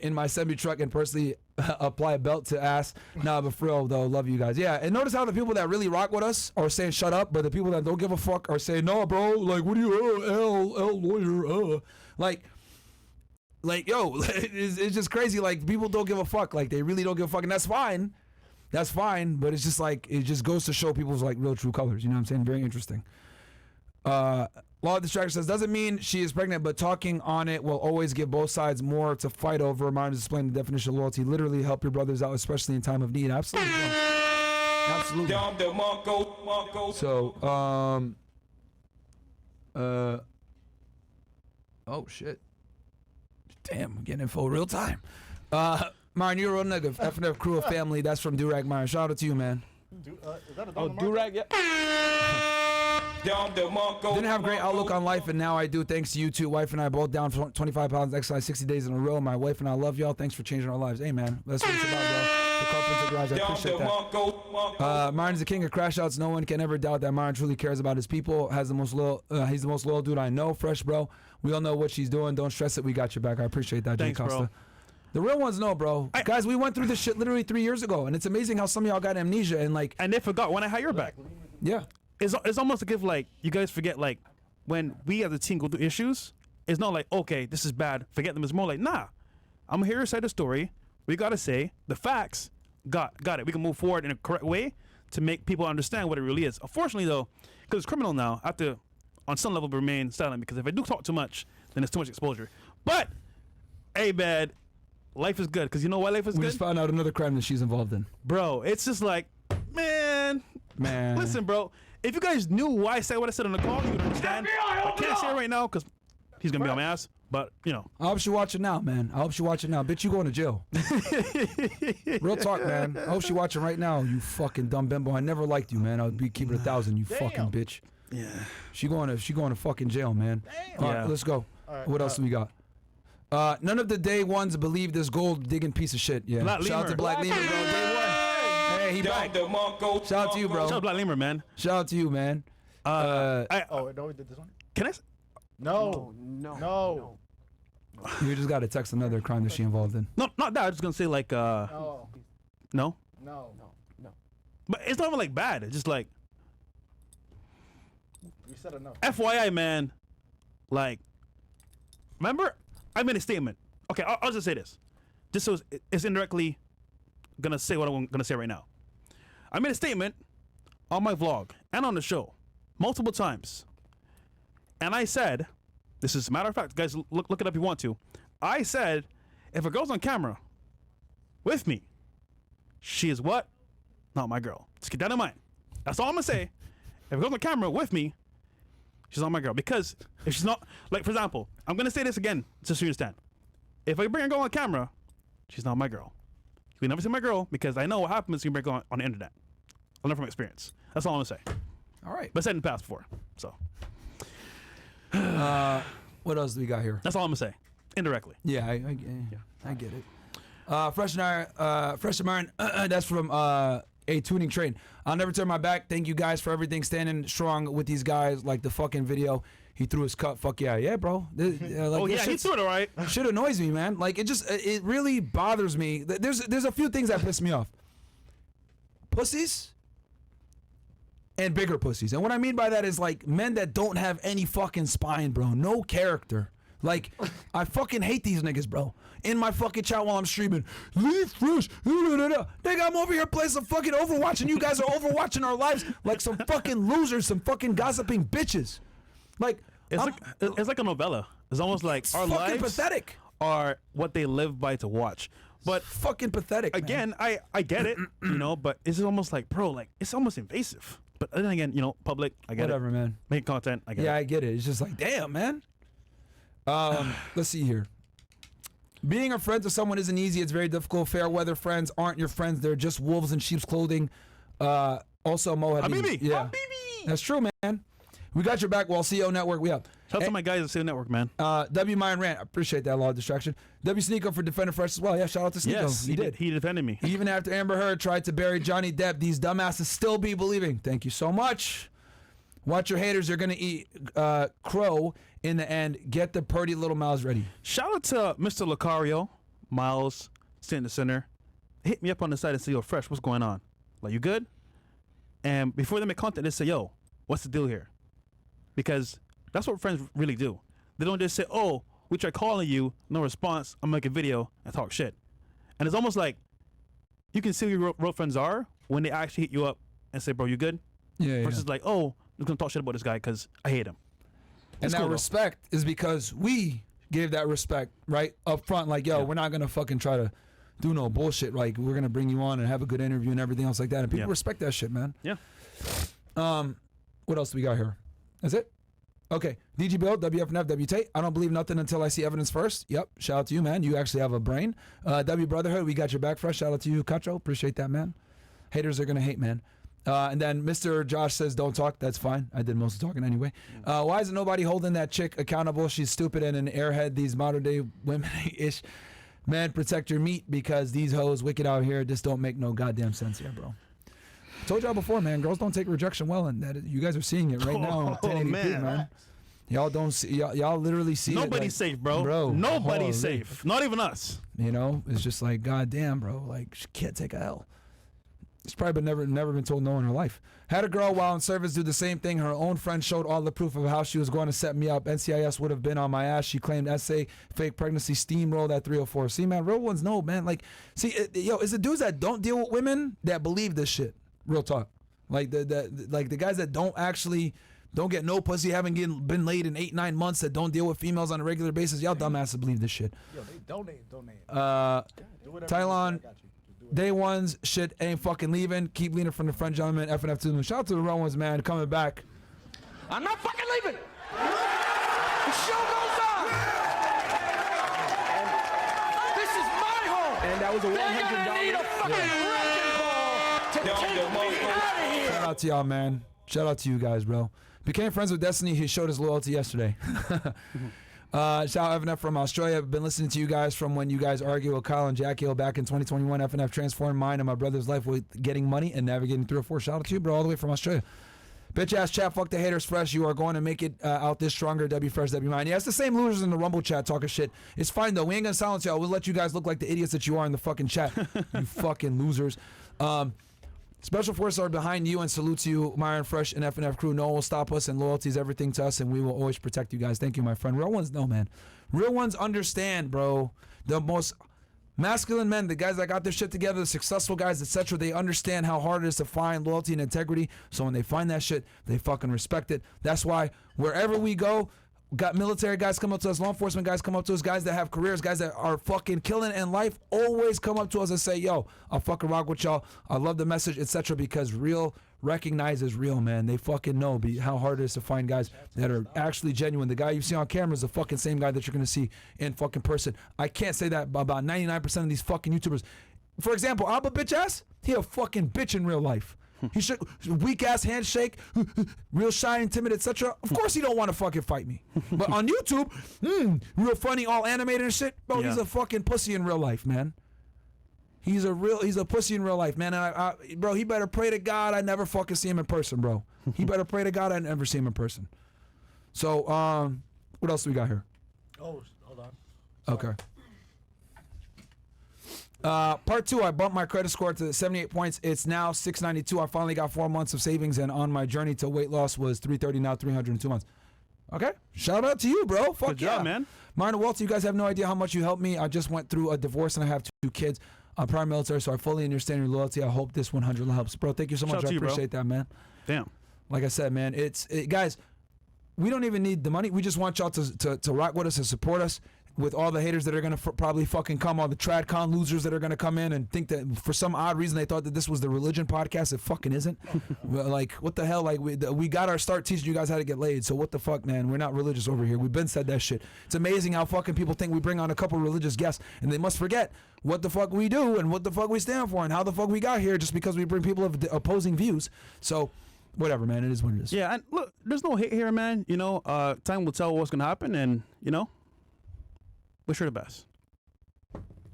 in my semi truck and personally apply a belt to ass. Nah, but for real though, love you guys. Yeah, and notice how the people that really rock with us are saying shut up, but the people that don't give a fuck are saying no, bro. Like, what do you L lawyer? Like yo, it's just crazy. Like, people don't give a fuck. Like, they really don't give a fuck, and that's fine. That's fine, but it's just like, it just goes to show people's like real true colors. You know what I'm saying? Very interesting. Law of Distraction says, doesn't mean she is pregnant, but talking on it will always give both sides more to fight over. Mine is explaining the definition of loyalty. Literally help your brothers out, especially in time of need. Absolutely. Absolutely. So, oh shit. Damn, I'm getting info real time. Myron, you're a real nigga. FNF crew of family. That's from Durag Myron. Shout out to you, man. Is that a Oh, Durag, yeah. Didn't have great outlook on life, and now I do. Thanks to you two. Wife and I both down for 25 pounds exercise 60 days in a row. My wife and I love y'all. Thanks for changing our lives. Hey, man. That's what it's about, bro. The Carpenter Garage. I appreciate that. Myron's the king of crash outs. No one can ever doubt that Myron truly cares about his people. He's the most loyal dude I know. Fresh, bro. We all know what she's doing. Don't stress it. We got your back. I appreciate that, Jay Costa. Bro. The real ones know, bro. Guys, we went through this shit literally 3 years ago, and it's amazing how some of y'all got amnesia and like. And they forgot when I had your back. Yeah. It's almost like if like you guys forget like when we as a team go through issues, it's not like okay, this is bad, forget them. It's more like nah, I'm here to say the story. We gotta say the facts. Got it. We can move forward in a correct way to make people understand what it really is. Unfortunately though, because it's criminal now, I have to on some level remain silent because if I do talk too much, then there's too much exposure. But hey, bad, life is good because you know why life is We good, just found out another crime that she's involved in. bro. It's just like man. Listen, bro. If you guys knew why I said what I said on the call, you would understand. I can't say it right now because he's gonna be on my ass. But you know, I hope she watching now, man. I hope she watching now. Bitch, you going to jail. Real talk, man. I hope she watching right now. You fucking dumb bimbo. I never liked you, man. I'll be keeping 1,000. You fucking bitch. yeah. She going to fucking jail, man. All right, Yeah. let's go. What else do we got? None of the day ones believe this gold digging piece of shit. Yeah. Black Shout out to Lemur. Black Lemur, bro. Day one. Hey, he back. Shout out to you, bro. Shout out Black Lemur, man. Shout out to you, man. Oh, no, we did this one? Can I? No. You just got to text another crime that she involved in. No, not that. I was just gonna say like No. no, No. but it's not even like bad. It's just like You said enough. FYI, man. Like, remember I made a statement. Okay, I'll just say this, just so it's indirectly gonna say what I'm gonna say right now. I made a statement on my vlog and on the show multiple times, and I said, this is a matter of fact, guys, look it up if you want to. I said, if a girl's on camera with me, she is what? Not my girl. Just keep that in mind. That's all I'm gonna say. If a girl's on camera with me, she's not my girl. Because if she's not, like for example, I'm gonna say this again, just so you understand. If I bring a girl on camera, she's not my girl. You can never see my girl because I know what happens when you bring her on the internet. I learned from experience. That's all I'm gonna say. All right. But I said in the past before, so What else do we got here? that's all I'm gonna say. Indirectly. Yeah, I get it. Fresh and Myron, that's from a tuning train. I'll never turn my back. Thank you guys for everything. Standing strong with these guys. Like the fucking video, he threw his cut. Fuck yeah, bro. Like, Oh yeah, he threw it all right. Shit annoys me, man. Like it really bothers me. There's a few things that piss me off. Pussies and bigger pussies. And what I mean by that is like men that don't have any fucking spine, bro. No character. Like, I fucking hate these niggas, bro. In my fucking chat while I'm streaming, leave Fresh. Nigga, I'm over here playing some fucking Overwatch, and you guys are overwatching our lives like some fucking losers, some fucking gossiping bitches. Like, It's like a novella. It's almost like our fucking lives pathetic. are what they live by to watch. But Fucking pathetic. Man. again, I get it, you know, but it's almost like, bro, like it's almost invasive. But then again, you know, public, I get Whatever, it. man. Make content, I get Yeah, it. I get it. It's just like, damn, man. Let's see here. Being a friend to someone isn't easy. It's very difficult. Fair weather friends aren't your friends. They're just wolves in sheep's clothing. Also, Mo Habibi. Yeah. That's true, man. We got your back. Well, CEO Network, we up. Shout out to my guys at Sale Network, man. W Mine Rant, I appreciate that law of distraction. W Sneeko for defending Fresh as well. Yeah, shout out to Sneeko. Yes, he did. He defended me. Even after Amber Heard tried to bury Johnny Depp, these dumbasses still be believing. Thank you so much. Watch your haters. They're going to eat crow in the end. Get the purdy little mouths ready. Shout out to Mr. Lucario, Miles, sitting in the center. Hit me up on the side and say, yo, Fresh, what's going on? Like, you good? And before they make content, they say, yo, what's the deal here? Because that's what friends really do. They don't just say, oh, we tried calling you, no response, I'm gonna make a video and talk shit. And it's almost like you can see who your real friends are when they actually hit you up and say, bro, you good? Yeah, Versus like, oh, I'm gonna talk shit about this guy because I hate him. And It's that cool, though. respect is because we gave that respect right up front. Like, yo, we're not gonna fucking try to do no bullshit. Like, we're gonna bring you on and have a good interview and everything else like that. And people Yeah. respect that shit, man. Yeah. What else do we got here? That's it. Okay, DG Bill, WFNF, W Tate. I don't believe nothing until I see evidence first. Yep, shout out to you, man. You actually have a brain. W Brotherhood, we got your back, Fresh. Shout out to you, Cacho. Appreciate that, man. Haters are gonna hate, man. And then Mr. Josh says, don't talk. That's fine. I did most of the talking anyway. Why isn't nobody holding that chick accountable? She's stupid and an airhead. These modern day women-ish men protect your meat because these hoes wicked out here just don't make no goddamn sense here, bro. Told y'all before, man. Girls don't take rejection well, and that you guys are seeing it right now on 1080p, man. Y'all don't see. Y'all literally see. Nobody's safe, bro. Nobody's safe. Not even us. You know, it's just like, goddamn, bro. Like, she can't take a L. She's probably never been told no in her life. Had a girl while in service do the same thing. Her own friend showed all the proof of how she was going to set me up. NCIS would have been on my ass. She claimed essay, fake pregnancy, steamrolled at 304. See, man, real ones know, man. Like, see, it's the dudes that don't deal with women that believe this shit. Real talk. Like the guys that don't get no pussy, haven't been laid in 8-9 months, that don't deal with females on a regular basis. Y'all dumbasses believe this shit. Yo, they donate. Do Tylon, day ones shit ain't fucking leaving. Keep leaning from the front, gentlemen. F&F to them. Shout out to the real ones, man, coming back. I'm not fucking leaving. The show goes on. This is my home. And that was a $100. Need a fucking wrecking ball to take me out of here. Shout out to y'all, man. Shout out to you guys, bro. Became friends with Destiny. He showed his loyalty yesterday. Shout out FNF from Australia. I've been listening to you guys from when you guys argue with Kyle and Jackie back in 2021. FNF transformed mine and my brother's life with getting money and navigating 304. Shout out to you, bro, all the way from Australia. Bitch ass chat, fuck the haters, Fresh. You are going to make it out this stronger. W Fresh, W Mine. Yeah, it's the same losers in the Rumble chat talking shit. It's fine though. We ain't gonna silence y'all. We'll let you guys look like the idiots that you are in the fucking chat. You fucking losers. Special forces are behind you and salute to you, Myron Fresh and FNF crew. No one will stop us, and loyalty is everything to us, and we will always protect you guys. Thank you, my friend. Real ones know, man. Real ones understand, bro. The most masculine men, the guys that got their shit together, the successful guys, etc., they understand how hard it is to find loyalty and integrity. So when they find that shit, they fucking respect it. That's why wherever we go, got military guys come up to us, law enforcement guys come up to us, guys that have careers, guys that are fucking killing in life, always come up to us and say, yo, I'll fucking rock with y'all. I love the message, etc. Because real recognizes real, man. They fucking know how hard it is to find guys that are actually genuine. The guy you see on camera is the fucking same guy that you're gonna see in fucking person. I can't say that about 99% of these fucking YouTubers. For example, Abba bitch ass, he a fucking bitch in real life. He should weak ass handshake, real shy and timid, etc. Of course he don't want to fucking fight me. But on YouTube, real funny, all animated and shit. Bro, he's a fucking pussy in real life, man. He's a pussy in real life, man. And bro, he better pray to God I never fucking see him in person, bro. He better pray to God I never see him in person. So, what else do we got here? Oh, hold on. Okay. Part 2, I bumped my credit score to 78 points. It's now 692. I finally got 4 months of savings, and on my journey to weight loss was 330, now 300 in 2 months. Okay. Shout out to you, bro. Fuck Good job, man. Mine and Walter, you guys have no idea how much you helped me. I just went through a divorce, and I have 2 kids. I'm prior military, so I fully understand your loyalty. I hope this 100 helps. Bro, thank you so much. I appreciate that, man. Damn. Like I said, man, guys, we don't even need the money. We just want y'all to rock with us and support us. With all the haters that are going to probably fucking come, all the TradCon losers that are going to come in and think that for some odd reason they thought that this was the religion podcast. It fucking isn't. Like, what the hell? Like, we got our start teaching you guys how to get laid. So what the fuck, man? We're not religious over here. We've been said that shit. It's amazing how fucking people think we bring on a couple religious guests and they must forget what the fuck we do and what the fuck we stand for and how the fuck we got here just because we bring people of opposing views. So whatever, man. It is what it is. Yeah, and look, there's no hate here, man. You know, time will tell what's going to happen, and, you know, wish her the best.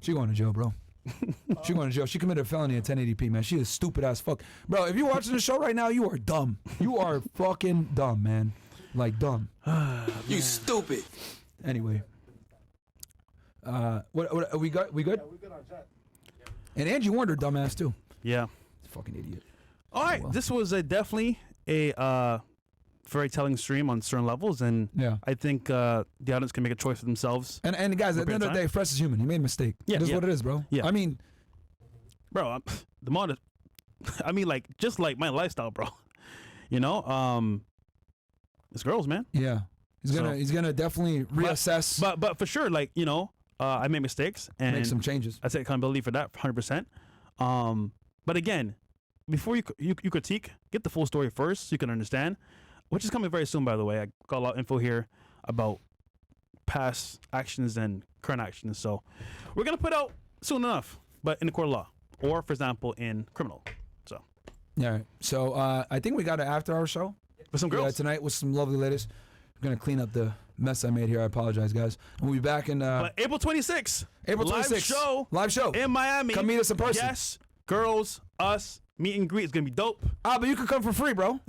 She going to jail, bro. She going to jail. She committed a felony at 1080p, man. She is stupid as fuck. Bro, if you're watching the show right now, you are dumb. You are fucking dumb, man. Like, dumb. You stupid. Anyway. What are we good? We good? Yeah, we good on chat. And Angie Warner, dumbass, too. Yeah. Fucking idiot. All right. Well. This was definitely a very telling stream on certain levels, and yeah. I think the audience can make a choice for themselves. And guys, at the end of the day, Fresh is human. He made a mistake. Yeah, it is what it is, bro. Yeah. I mean, bro, the mod. I mean, like, just like my lifestyle, bro. You know, it's girls, man. Yeah, he's gonna definitely reassess. But for sure, like, you know, I made mistakes and make some changes. I take accountability for that 100%. But again, before you critique, get the full story first so you can understand. Which is coming very soon, by the way. I got a lot of info here about past actions and current actions. So we're going to put out soon enough, but in the court of law. Or, for example, in criminal. So Yeah. So I think we got an after-hour show. With some girls. Tonight with some lovely ladies. We're going to clean up the mess I made here. I apologize, guys. And we'll be back in... But April 26th. April 26th. Live show. In Miami. Come meet us in person. Yes. Girls, us, meet and greet. It's going to be dope. But you can come for free, bro.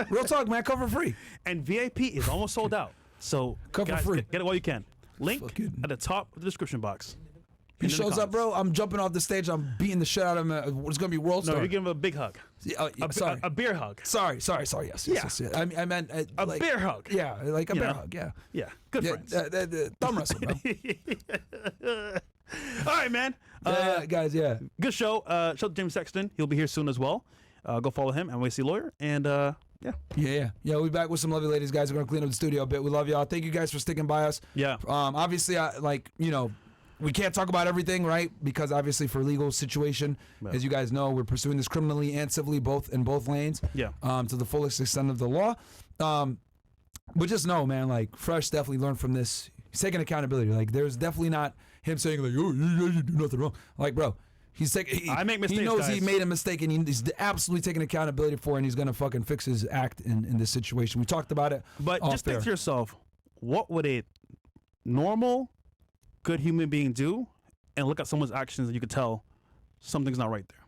Real talk, man. Come for free. And VIP is almost sold out. So, come guys, for free. Get it while you can. Link at the top of the description box. He shows up, bro. I'm jumping off the stage. I'm beating the shit out of him. It's gonna be world star. No, you're giving him a big hug. Sorry, a beer hug. Sorry. Yes. I meant a beer hug. Yeah, like a bear hug. Yeah. Yeah. Good friends. Thumb wrestle, bro. All right, man. Guys. Yeah. Good show. Shout out to James Sexton. He'll be here soon as well. Go follow him, NYC Lawyer, and yeah. We'll be back with some lovely ladies, guys. We're gonna clean up the studio a bit. We love y'all. Thank you guys for sticking by us. Yeah. Obviously, we can't talk about everything, right? Because obviously, for legal situation, as you guys know, we're pursuing this criminally and civilly, in both lanes. Yeah. To the fullest extent of the law. But just know, man, like Fresh definitely learned from this. He's taking accountability. Like, there's definitely not him saying like, "Oh, you do nothing wrong." Like, bro. I make mistakes. He knows guys. he made a mistake, and he's absolutely taking accountability for it, and he's going to fucking fix his act in this situation. We talked about it. But just think to yourself, what would a normal, good human being do? And look at someone's actions, and you could tell something's not right there.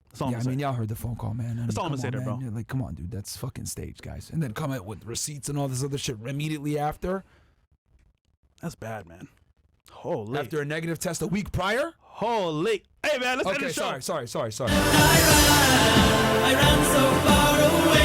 That's all I'm saying. y'all heard the phone call, man. That's all I'm going to say there, bro. You're like, come on, dude. That's fucking staged, guys. And then come out with receipts and all this other shit immediately after. That's bad, man. Holy. After a negative test a week prior? Holy. Hey, man, let's end the show. Sorry. I ran so far away.